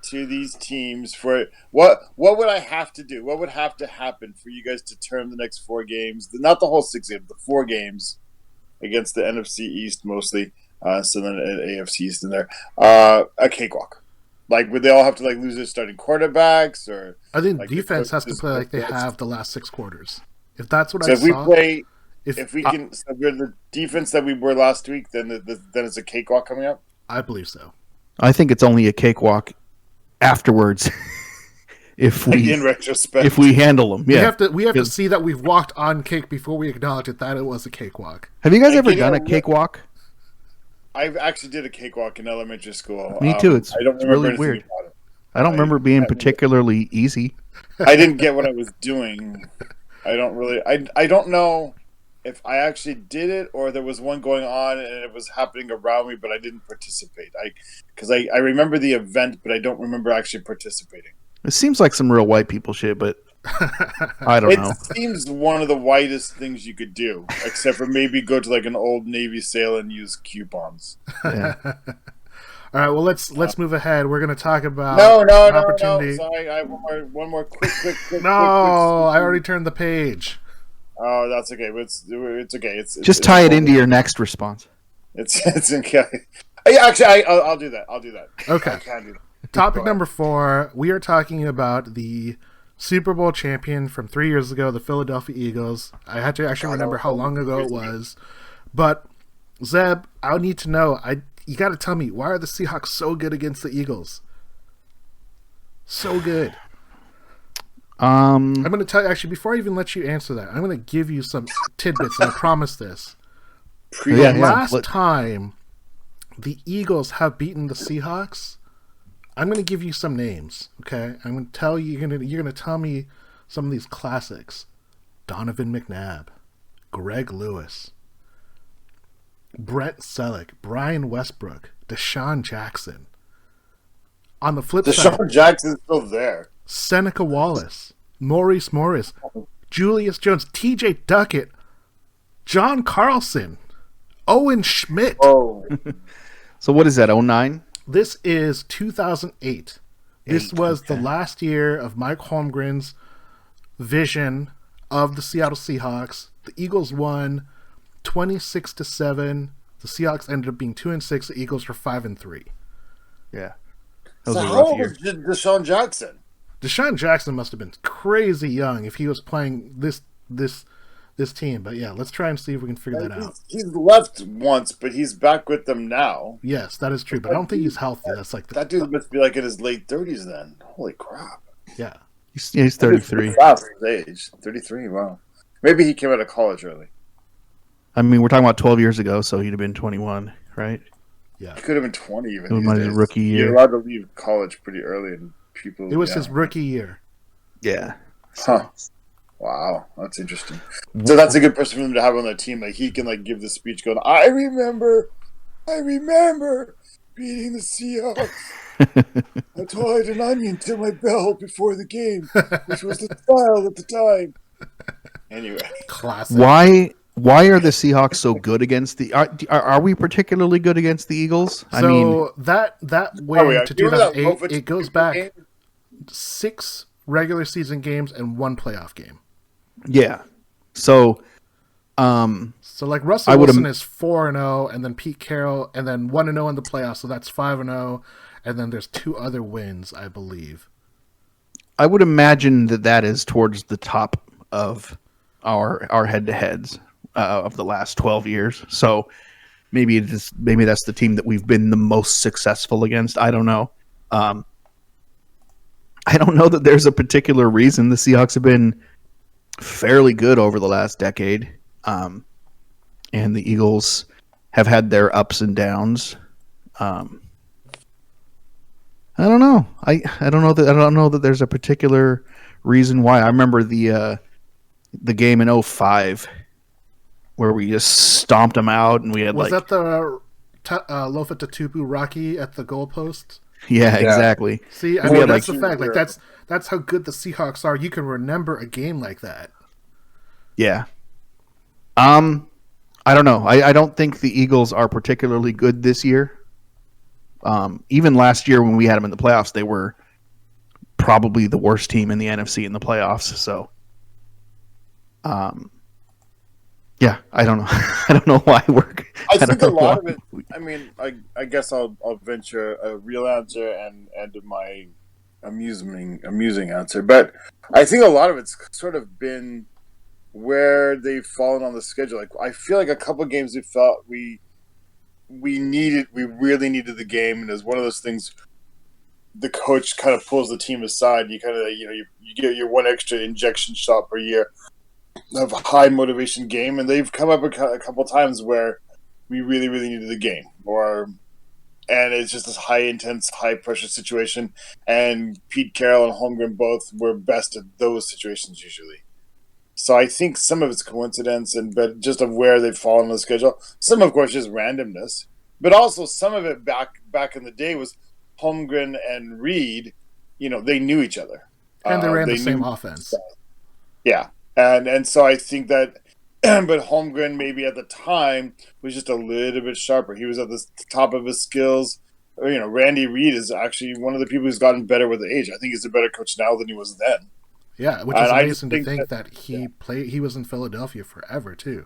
to these teams for what would I have to do? What would have to happen for you guys to turn the next 4 games, not the whole 6 games, the 4 games against the NFC East mostly, so then AFC East in there, a cakewalk? Like, would they all have to lose their starting quarterbacks, or I think defense has to play like they have the last 6 quarters. If that's what so I if saw. If we can, so we're the defense that we were last week, then it's a cakewalk coming up. I believe so. I think it's only a cakewalk afterwards if in retrospect. if we handle them. Yeah, we have to see that we've walked on cake before we acknowledge that it was a cakewalk. Have you guys ever done a cakewalk? I actually did a cakewalk in elementary school. Me too. It's really weird. About it. I don't remember it being particularly easy. I didn't get what I was doing. I don't know if I actually did it or there was one going on and it was happening around me, but I didn't participate. Because I remember the event, but I don't remember actually participating. It seems like some real white people shit, but I don't know. It seems one of the whitest things you could do, except for maybe go to like an old Navy sale and use coupons. Yeah. All right, well let's move ahead. We're going to talk about No. Sorry, I have one more quick. I already turned the page. Oh, that's okay. It's okay. It's just tie it into your next response. It's okay. Actually, I'll do that. Okay. I can do that. Topic number 4. We are talking about the Super Bowl champion from 3 years ago, the Philadelphia Eagles. I had to actually remember how long ago it was. But Zeb, I need to know. You got to tell me, why are the Seahawks so good against the Eagles? So good. I'm going to tell you, actually, before I even let you answer that, I'm going to give you some tidbits, and I promise this. The last time the Eagles have beaten the Seahawks, I'm going to give you some names, okay? I'm going to tell you, you're going to tell me some of these classics. Donovan McNabb, Greg Lewis, Brett Selleck, Brian Westbrook, Deshaun Jackson. On the flip side, Deshaun Jackson's still there. Seneca Wallace, Maurice Morris, Julius Jones, TJ Duckett, John Carlson, Owen Schmidt. Oh. So what is that, 09? This is 2008. This was the last year of Mike Holmgren's vision of the Seattle Seahawks. The Eagles won 26-7. The Seahawks ended up being 2-6. The Eagles were 5-3. Yeah. So how old was Deshaun Jackson? Deshaun Jackson must have been crazy young if he was playing this team. But yeah, let's try and see if we can figure that out. He's left once, but he's back with them now. Yes, that is true. But I don't think he's healthy. That's like that dude must be like in his late 30s then. Holy crap. Yeah. He's 33. Fast age. 33, wow. Maybe he came out of college early. I mean, we're talking about 12 years ago, so he'd have been 21, right? Yeah. He could have been 20 even. It was his rookie year. You're allowed to leave college pretty early, and people. It was his rookie year. Yeah. Huh. Wow, that's interesting. So that's a good person for them to have on their team. Like he can like give the speech, going, "I remember beating the Seahawks. I tied an onion to my belt before the game, which was the style at the time." Anyway, classic. Why are the Seahawks so good against the? Are we particularly good against the Eagles? So I mean, that win to 2008, it goes back 6 regular season games and 1 playoff game. Yeah. So like Russell Wilson is 4-0, and then Pete Carroll, and then 1-0 in the playoffs, so that's 5-0, and then there's 2 other wins, I believe. I would imagine that is towards the top of our head-to-heads of the last 12 years. So maybe that's the team that we've been the most successful against. I don't know. I don't know that there's a particular reason. The Seahawks have been fairly good over the last decade, and the Eagles have had their ups and downs. I don't know. I don't know that there's a particular reason why. I remember the game in 05 where we just stomped them out, and we had was that the Lofa Tatupu Rocky at the goalpost? Yeah, exactly. See, I mean, that's the fact. Like that's how good the Seahawks are. You can remember a game like that. Yeah. I don't know. I don't think the Eagles are particularly good this year. Even last year when we had them in the playoffs, they were probably the worst team in the NFC in the playoffs. So, yeah, I don't know. I don't know why we're. I think a lot of it. I mean, I guess I'll venture a real answer and my amusing answer, but I think a lot of it's sort of been where they've fallen on the schedule. Like I feel like a couple of games we felt we really needed the game, and it was one of those things the coach kind of pulls the team aside. You kind of you get your one extra injection shot per year of a high motivation game, and they've come up a couple times where we really needed the game, and it's just this high intense, high pressure situation. And Pete Carroll and Holmgren both were best at those situations usually. So I think some of it's coincidence, but just of where they've fallen on the schedule. Some, of course, just randomness, but also some of it back in the day was Holmgren and Reed. They knew each other, and they ran the same offense. Yeah, and so I think that, but Holmgren maybe at the time was just a little bit sharper. He was at the top of his skills. Randy Reed is actually one of the people who's gotten better with the age. I think he's a better coach now than he was then. Yeah, which is amazing to think that he was in Philadelphia forever too.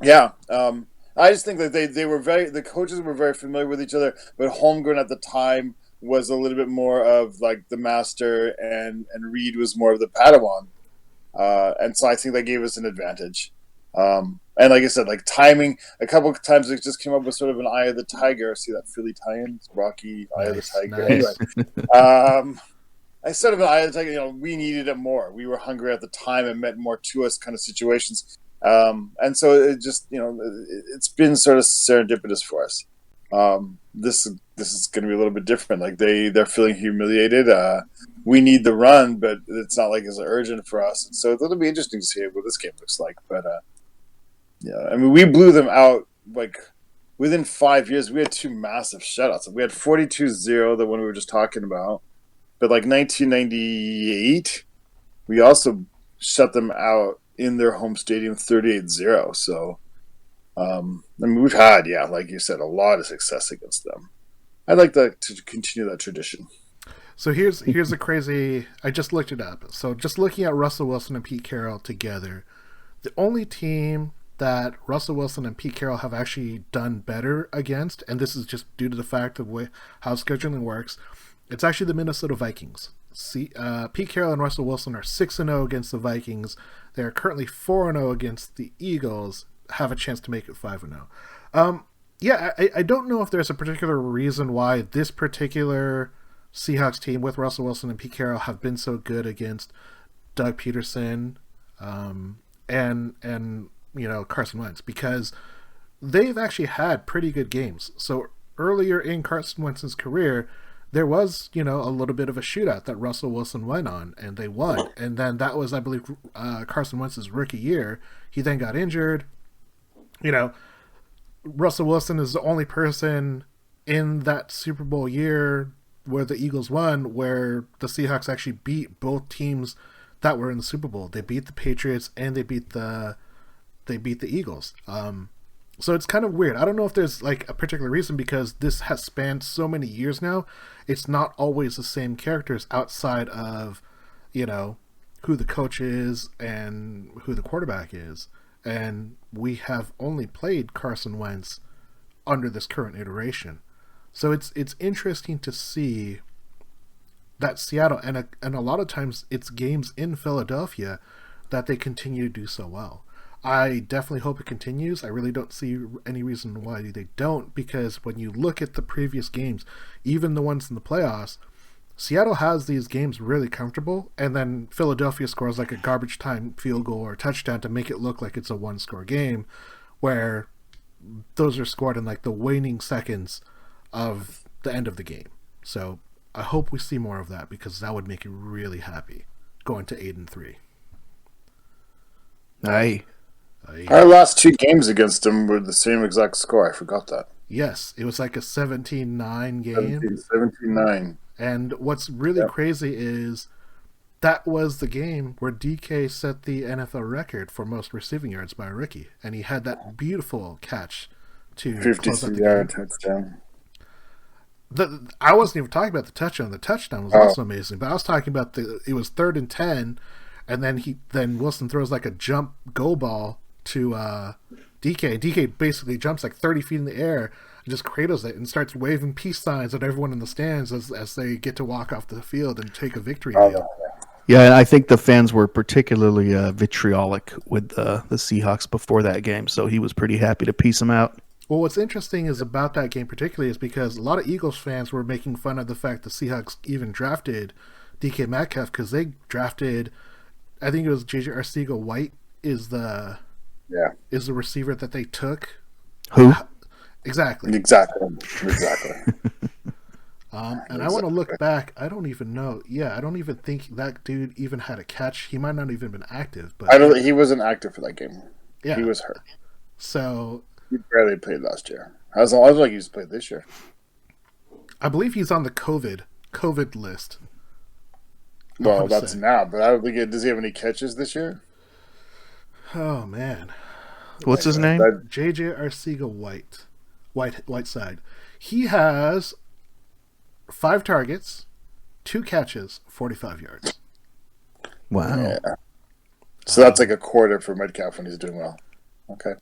Yeah, I just think that the coaches were very familiar with each other, but Holmgren at the time was a little bit more of like the master, and Reed was more of the Padawan, and so I think that gave us an advantage. And like I said, like timing, a couple of times it just came up with sort of an eye of the tiger. See that Philly tie-in? Rocky, eye of the tiger. Nice. Anyway. I sort of, we needed it more. We were hungry at the time and meant more to us kind of situations. And so it just, it's been sort of serendipitous for us. This is going to be a little bit different. Like they're feeling humiliated. We need the run, but it's not like it's urgent for us. And so it'll be interesting to see what this game looks like. But yeah, I mean, we blew them out like within 5 years. We had two massive shutouts. We had 42-0, the one we were just talking about. But like 1998, we also shut them out in their home stadium 38-0. So, I mean, we've had, like you said, a lot of success against them. I'd like to continue that tradition. So here's a crazy. I just looked it up. So just looking at Russell Wilson and Pete Carroll together, the only team that Russell Wilson and Pete Carroll have actually done better against, and this is just due to the fact of how scheduling works. It's actually the Minnesota Vikings. Pete Carroll and Russell Wilson are 6-0 against the Vikings. They are currently 4-0 against the Eagles. Have a chance to make it 5-0. I don't know if there's a particular reason why this particular Seahawks team with Russell Wilson and Pete Carroll have been so good against Doug Peterson and Carson Wentz, because they've actually had pretty good games. So earlier in Carson Wentz's career, there was, a little bit of a shootout that Russell Wilson went on, and they won. And then that was, I believe, Carson Wentz's rookie year. He then got injured. Russell Wilson is the only person in that Super Bowl year where the Eagles won, where the Seahawks actually beat both teams that were in the Super Bowl. They beat the Patriots and they beat the Eagles. So it's kind of weird. I don't know if there's like a particular reason, because this has spanned so many years now. It's not always the same characters outside of, who the coach is and who the quarterback is. And we have only played Carson Wentz under this current iteration. So it's interesting to see that Seattle, and a lot of times it's games in Philadelphia that they continue to do so well. I definitely hope it continues. I really don't see any reason why they don't, because when you look at the previous games, even the ones in the playoffs, Seattle has these games really comfortable, and then Philadelphia scores like a garbage time field goal or touchdown to make it look like it's a one-score game, where those are scored in like the waning seconds of the end of the game. So I hope we see more of that, because that would make me really happy going to 8-3. Aye. Our last two games against them were the same exact score. I forgot that. Yes, it was like a 17-9 game. 17-9. And what's really crazy is that was the game where DK set the NFL record for most receiving yards by a rookie. And he had that beautiful catch to 53-yard touchdown. I wasn't even talking about the touchdown. The touchdown was also amazing. But I was talking about it was 3rd and 10, and then Wilson throws like a jump go ball to DK. DK basically jumps like 30 feet in the air and just cradles it and starts waving peace signs at everyone in the stands as they get to walk off the field and take a victory meal. Yeah, and I think the fans were particularly vitriolic with the Seahawks before that game, so he was pretty happy to piece them out. Well, what's interesting is about that game particularly is because a lot of Eagles fans were making fun of the fact the Seahawks even drafted DK Metcalf because they drafted, I think it was JJ Arcega-White is the receiver that they took. Who? Exactly. And I want to look back. I don't even know. Yeah, I don't even think that dude even had a catch. He might not even been active. But He wasn't active for that game. Yeah, he was hurt. So he barely played last year. I was like he's played this year. I believe he's on the COVID list. Well, that's now, but I don't think does he have any catches this year? Oh man, what's his name? JJ Arcega-White, Whiteside. He has 5 targets, 2 catches, 45 yards. Wow. Yeah. So that's like a quarter for Metcalf when he's doing well. Okay.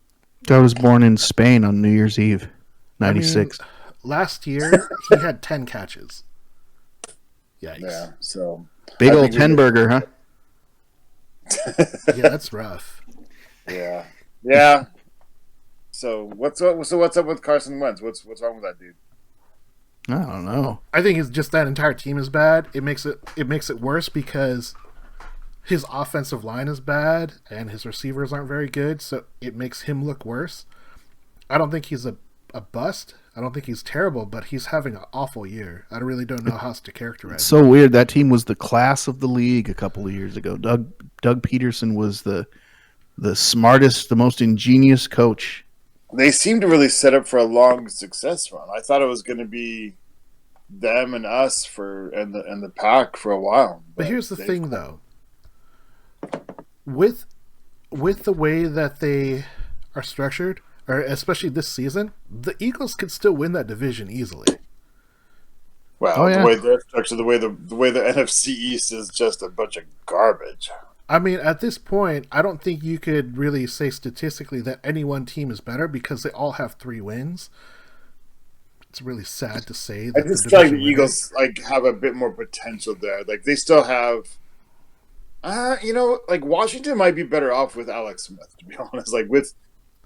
I was born in Spain on New Year's Eve, 96. Last year, he had 10 catches. Yikes. Yeah, so... Big old 10-burger, huh? Yeah, that's rough. Yeah. Yeah. So what's up with Carson Wentz? What's wrong with that dude? I don't know. I think it's just that entire team is bad. It makes it worse because his offensive line is bad and his receivers aren't very good, so it makes him look worse. I don't think he's a bust. I don't think he's terrible, but he's having an awful year. I really don't know how else to characterize it. It's so weird. That team was the class of the league a couple of years ago. Doug Peterson was the smartest, the most ingenious coach. They seem to really set up for a long success run. I thought it was going to be them and us and the pack for a while. But here's the thing, though. With the way that they are structured, or especially this season, the Eagles could still win that division easily. Well, the way they're structured, the way the NFC East is just a bunch of garbage. I mean, at this point, I don't think you could really say statistically that any one team is better because they all have 3 wins. It's really sad to say that. I just feel like the Eagles have a bit more potential there. Like they still have, like Washington might be better off with Alex Smith, to be honest. Like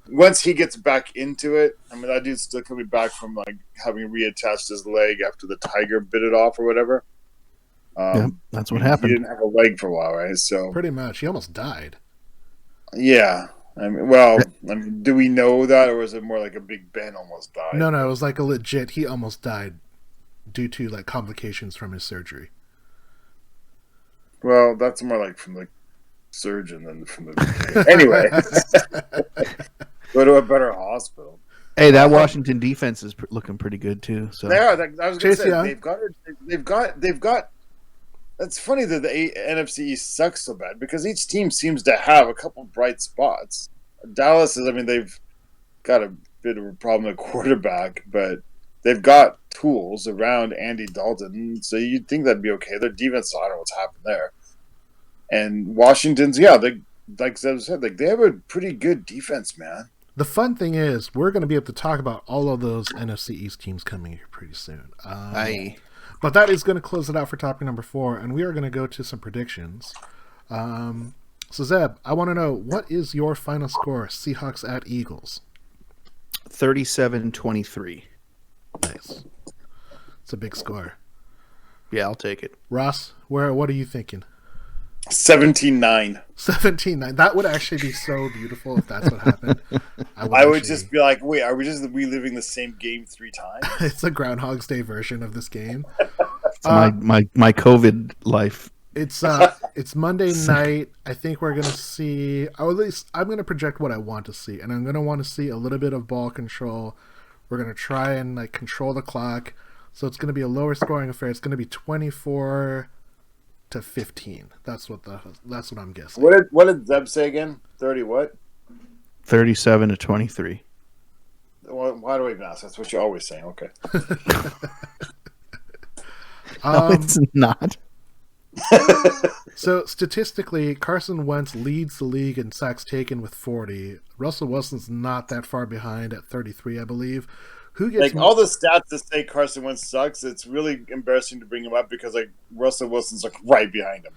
once he gets back into it, I mean that dude's still coming back from like having reattached his leg after the tiger bit it off or whatever. Yeah, that's what happened. He didn't have a leg for a while, right? So pretty much, he almost died. Yeah, I mean, do we know that, or was it more like a Big Ben almost died? No, it was like a legit. He almost died due to like complications from his surgery. Well, that's more like from the surgeon than from the anyway. Go to a better hospital. Hey, that Washington defense is looking pretty good too. So they are. I was going to say they've got. It's funny that the NFC East sucks so bad because each team seems to have a couple bright spots. Dallas is. I mean, they've got a bit of a problem at quarterback, but they've got tools around Andy Dalton, so you'd think that'd be okay. Their defense, I don't know what's happened there. And Washington's, they like I said, like they have a pretty good defense, man. The fun thing is, we're going to be able to talk about all of those NFC East teams coming here pretty soon. But that is going to close it out for topic number 4, and we are going to go to some predictions. So, Zeb, I want to know, what is your final score, Seahawks at Eagles? 37-23. Nice. It's a big score. Yeah, I'll take it. Ross, what are you thinking? 17-9. 17-9. That would actually be so beautiful if that's what happened. I would just be like, wait, are we just reliving the same game 3 times? It's a Groundhog's Day version of this game. My COVID life. It's Monday night. I think we're going to see, or at least I'm going to project what I want to see. And I'm going to want to see a little bit of ball control. We're going to try and control the clock. So it's going to be a lower scoring affair. It's going to be 24-15. That's what I'm guessing. What did Zeb say again? 30 what? 37-23. Why do I even ask? That's what you're always saying. Okay. No, it's not. So statistically, Carson Wentz leads the league in sacks taken with 40. Russell Wilson's not that far behind at 33, I believe. Who gets all the stats that say Carson Wentz sucks? It's really embarrassing to bring him up because Russell Wilson's right behind him.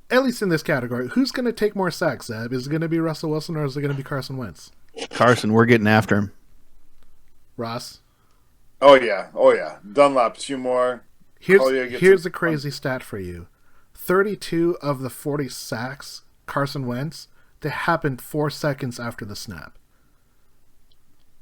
At least in this category, who's going to take more sacks, Zeb? Is it going to be Russell Wilson or is it going to be Carson Wentz? Carson, we're getting after him. Ross? Oh yeah. Dunlap, 2 more. Here's a crazy stat for you. 32 of the 40 sacks, Carson Wentz, they happened 4 seconds after the snap.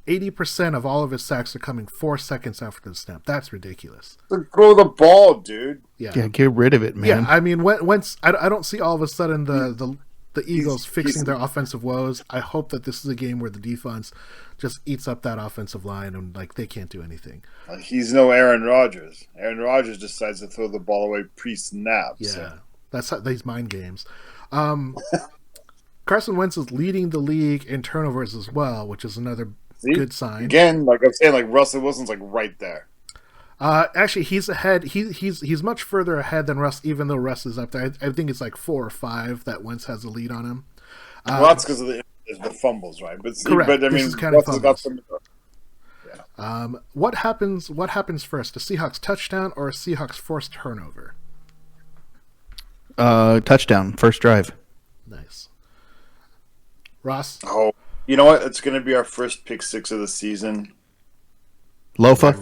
80% of all of his sacks are coming 4 seconds after the snap. That's ridiculous. Throw the ball, dude. Yeah, get rid of it, man. Yeah, I mean, Wentz, I don't see all of a sudden the Eagles fixing their offensive woes. I hope that this is a game where the defense just eats up that offensive line and like they can't do anything. He's no Aaron Rodgers. Aaron Rodgers decides to throw the ball away pre-snap. Yeah, so. that's these mind games. Carson Wentz is leading the league in turnovers as well, which is another good sign. Again, like I'm saying, like Russell Wilson's like right there. Actually, he's ahead. He's much further ahead than Russ, even though Russ is up there. I think it's like 4 or 5 that Wentz has a lead on him. Well, that's because of the fumbles, right? But correct. But I mean, Russell's got some. Yeah. What happens? What happens first? A Seahawks touchdown or a Seahawks forced turnover? Touchdown, first drive. Nice. Ross? Oh, you know what? It's going to be our first pick 6 of the season. Lofa?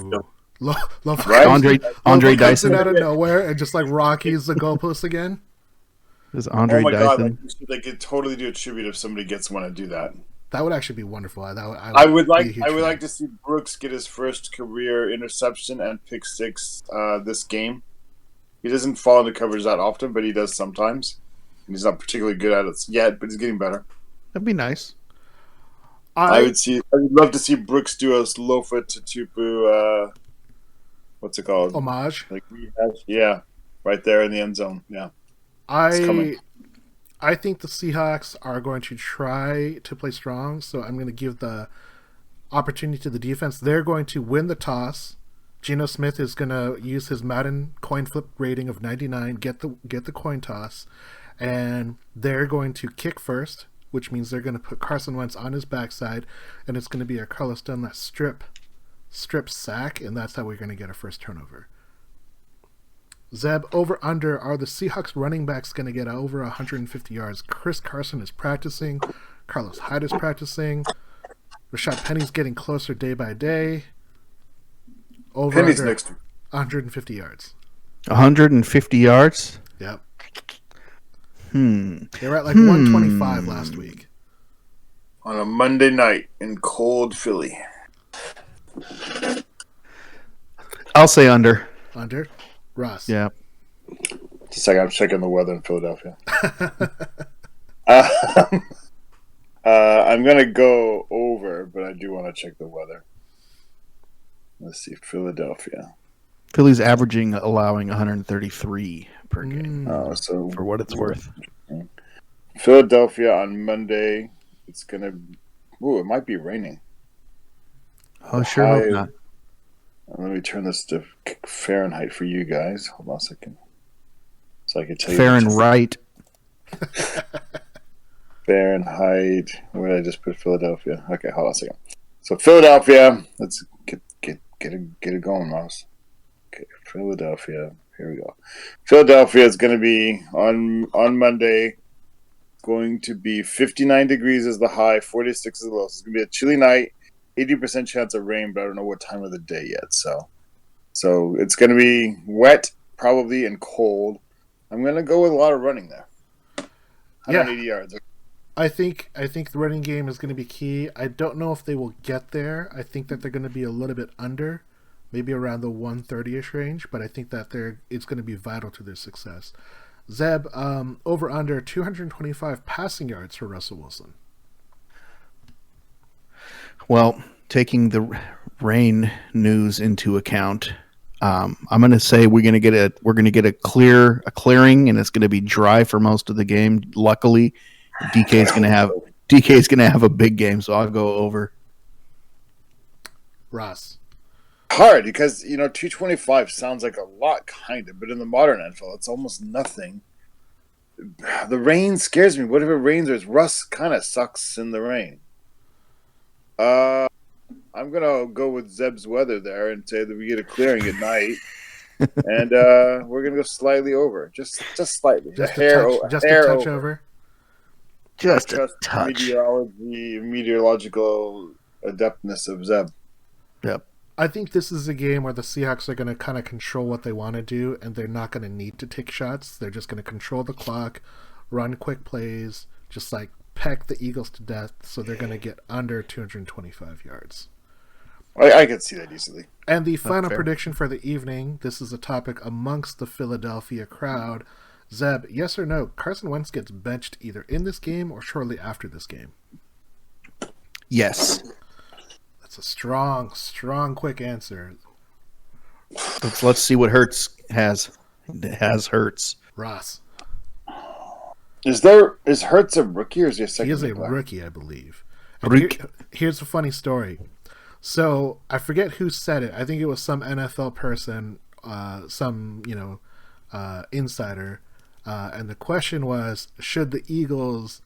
Lofa. Right? Andre Dyson? Out of nowhere and just like Rocky's the goalpost again? Is Andre oh my Dyson? God, they could totally do a tribute if somebody gets one to do that. That would actually be wonderful. I would like to see Brooks get his first career interception and pick 6 this game. He doesn't fall into coverage that often, but he does sometimes. And he's not particularly good at it yet, but he's getting better. That'd be nice. I would love to see Brooks do a Lofa Tupu, what's it called? Homage. Like yeah, right there in the end zone. Yeah. I think the Seahawks are going to try to play strong, so I'm going to give the opportunity to the defense. They're going to win the toss. Geno Smith is going to use his Madden coin flip rating of 99, get the coin toss, and they're going to kick first, which means they're going to put Carson Wentz on his backside, and it's going to be a Carlos Dunlap strip sack, and that's how we're going to get our first turnover. Zeb, over under, are the Seahawks running backs going to get over 150 yards? Chris Carson is practicing. Carlos Hyde is practicing. Rashad Penny's getting closer day by day. Over Penny's under next. 150 yards. 150 yards? Yep. They were at like 125 last week. On a Monday night in cold Philly. I'll say under. Under? Ross. Yeah. Just a second, I'm checking the weather in Philadelphia. I'm going to go over, but I do want to check the weather. Let's see, Philadelphia. Philly's allowing 133 per game. So for what it's worth. Philadelphia on Monday, it's going to... Ooh, it might be raining. Oh, sure hope not. Let me turn this to Fahrenheit for you guys. Hold on a second. So I can tell you. Fahrenheit. Fahrenheit. Where did I just put Philadelphia? Okay, hold on a second. So Philadelphia, let's get it going, Ross. Okay, Philadelphia. Here we go. Philadelphia is going to be on Monday. Going to be 59 degrees is the high, 46 is the low. So it's going to be a chilly night. 80% chance of rain, but I don't know what time of the day yet. So it's going to be wet, probably, and cold. I'm going to go with a lot of running there. 180 yards. I think the running game is going to be key. I don't know if they will get there. I think that they're going to be a little bit under, maybe around the 130-ish range, but I think that it's going to be vital to their success. Zeb, over under 225 passing yards for Russell Wilson. Well, taking the rain news into account, I'm going to say we're going to get a clearing, and it's going to be dry for most of the game. Luckily, DK is going to have a big game, so I'll go over. Ross. Hard because 225 sounds like a lot, kind of, but in the modern NFL, it's almost nothing. The rain scares me. What if it rains? Russ kind of sucks in the rain. I'm gonna go with Zeb's weather there and say that we get a clearing at night, and we're gonna go slightly over, just slightly, just a touch over. Just a touch. Meteorological adeptness of Zeb. Yep. I think this is a game where the Seahawks are going to kind of control what they want to do, and they're not going to need to take shots. They're just going to control the clock, run quick plays, just like peck the Eagles to death, so they're going to get under 225 yards. I could see that easily. And the final prediction for the evening, this is a topic amongst the Philadelphia crowd. Zeb, yes or no, Carson Wentz gets benched either in this game or shortly after this game? Yes. That's a strong, quick answer. Let's see what Hurts has. It has Hurts. Ross. Is Hurts a rookie or is he a second? He is a rookie, I believe. Here's a funny story. So I forget who said it. I think it was some NFL person, some insider, and the question was: should the Eagles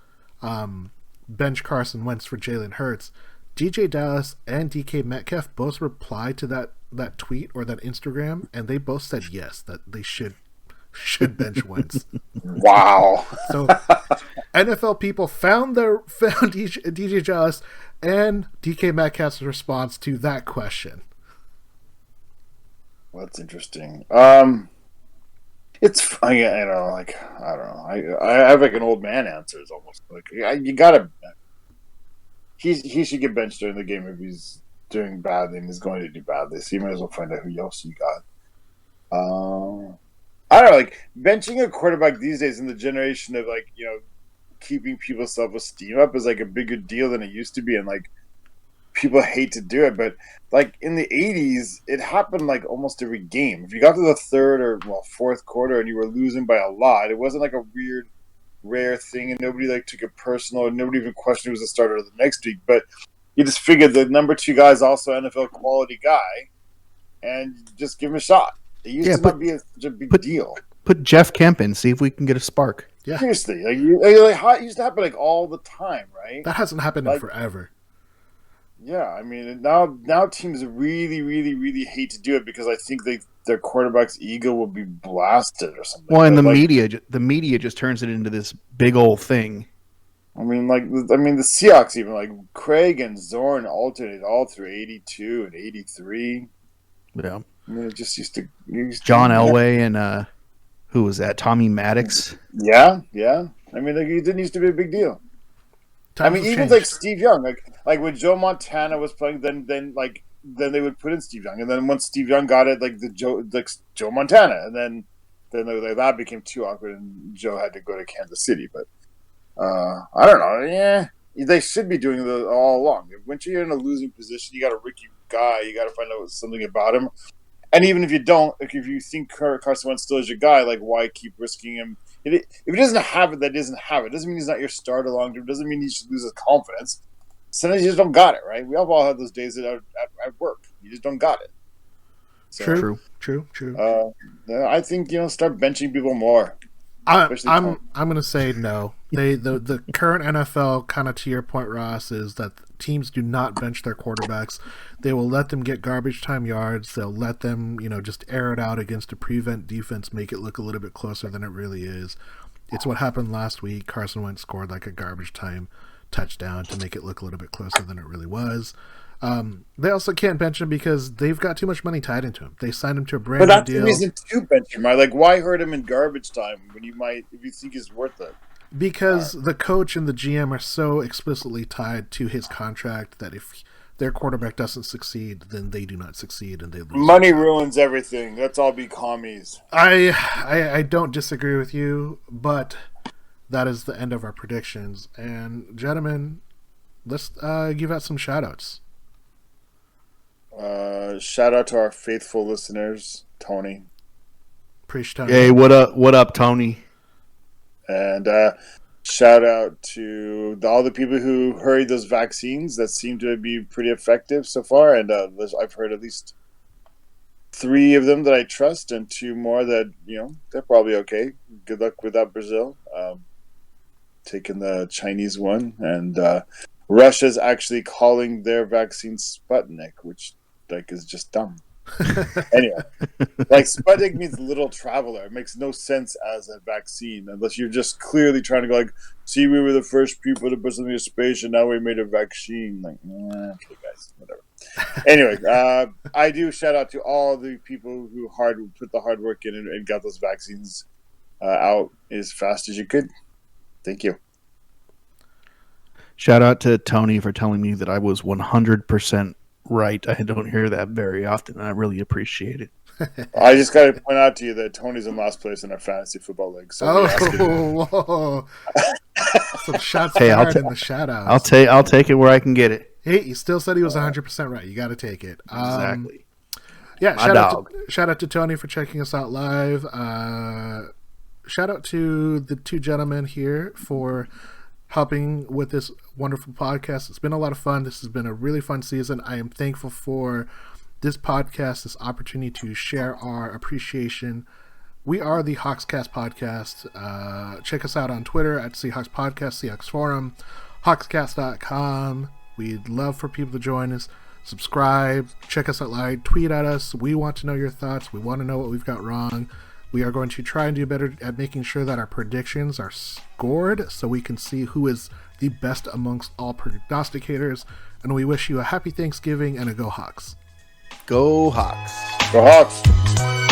bench Carson Wentz for Jalen Hurts? DJ Dallas and DK Metcalf both replied to that tweet or that Instagram, and they both said yes, that they should bench Wentz. Wow. So NFL people found DJ Dallas and DK Metcalf's response to that question. Well, that's interesting. It's I don't know. I have like an old man answer. It's almost like you gotta. He should get benched during the game if he's doing badly and he's going to do badly. So you might as well find out who else you got. I don't know, like benching a quarterback these days in the generation of keeping people's self-esteem up is like a bigger deal than it used to be, and like people hate to do it, but like in the 80s it happened like almost every game. If you got to the third or fourth quarter and you were losing by a lot, it wasn't like a weird rare thing and nobody like took it personal and nobody even questioned who was the starter the next week, but you just figured the number 2 guy is also an NFL quality guy and just give him a shot. It used to not be such a big deal. Put Jeff Kemp in, see if we can get a spark. Yeah. Seriously, it used to happen like all the time, right? That hasn't happened in forever. Yeah, I mean, now teams really, really, really hate to do it because I think their quarterback's ego will be blasted or something. Well, and the media just turns it into this big old thing. I mean, the Seahawks even like Craig and Zorn alternated all through 82 and 83. Yeah, I mean, it just used to John Elway and who was that? Tommy Maddox. Yeah. I mean, it didn't used to be a big deal. Even like Steve Young, like when Joe Montana was playing, then they would put in Steve Young, and then once Steve Young got it, like Joe Montana, and then that became too awkward, and Joe had to go to Kansas City. But I don't know. Yeah, they should be doing it all along. Once you're in a losing position, you got a rookie guy, you got to find out something about him. And even if you don't, if you think Carson Wentz still is your guy, like why keep risking him? If he doesn't have it, that doesn't have it. Doesn't mean he's not your starter long term. Doesn't mean he should lose his confidence. Sometimes you just don't got it, right? We all have those days at work. You just don't got it. So, true. I think start benching people more. I'm gonna say no. The current NFL, kind of to your point, Ross, is that teams do not bench their quarterbacks. They will let them get garbage time yards. They'll let them, just air it out against a prevent defense, make it look a little bit closer than it really is. It's what happened last week. Carson Wentz scored like a garbage time touchdown to make it look a little bit closer than it really was. They also can't bench him because they've got too much money tied into him. They signed him to a brand new deal. But that's the reason to bench him. Like, why hurt him in garbage time when if you think he's worth it? Because the coach and the GM are so explicitly tied to his contract that if their quarterback doesn't succeed, then they do not succeed and they lose. Money ruins everything. Let's all be commies. I don't disagree with you, but that is the end of our predictions. And gentlemen, let's give out some shout-outs. Shout out to our faithful listeners, Tony. Preach, Tony. Hey, what up, Tony? And shout out to all the people who hurried those vaccines that seem to be pretty effective so far. And I've heard at least 3 of them that I trust and 2 more that, they're probably okay. Good luck with that, Brazil. Taking the Chinese one. And Russia's actually calling their vaccine Sputnik, which is just dumb. Anyway, Sputnik means little traveler. It makes no sense as a vaccine unless you're just clearly trying to go see, we were the first people to put something in space and now we made a vaccine. Okay, guys, whatever. Anyway, I do shout out to all the people who put the hard work in and got those vaccines out as fast as you could. Thank you. Shout out to Tony for telling me that I was 100% right. I don't hear that very often, and I really appreciate it. I just got to point out to you that Tony's in last place in our fantasy football league. So whoa. Some shots fired in the shout outs. I'll take it where I can get it. Hey, you still said he was 100% right. You got to take it. Exactly. Yeah, shout out to Tony for checking us out live. Shout out to the two gentlemen here for helping with this wonderful podcast. It's been a lot of fun. This has been a really fun season. I am thankful for this podcast, this opportunity to share our appreciation. We are the Hawkscast Podcast. Check us out on Twitter at Seahawks Podcast, Seahawks Forum, Hawkscast.com. We'd love for people to join us. Subscribe, check us out live, tweet at us. We want to know your thoughts. We want to know what we've got wrong. We are going to try and do better at making sure that our predictions are scored so we can see who is the best amongst all prognosticators. And we wish you a happy Thanksgiving and a Go Hawks. Go Hawks. Go Hawks.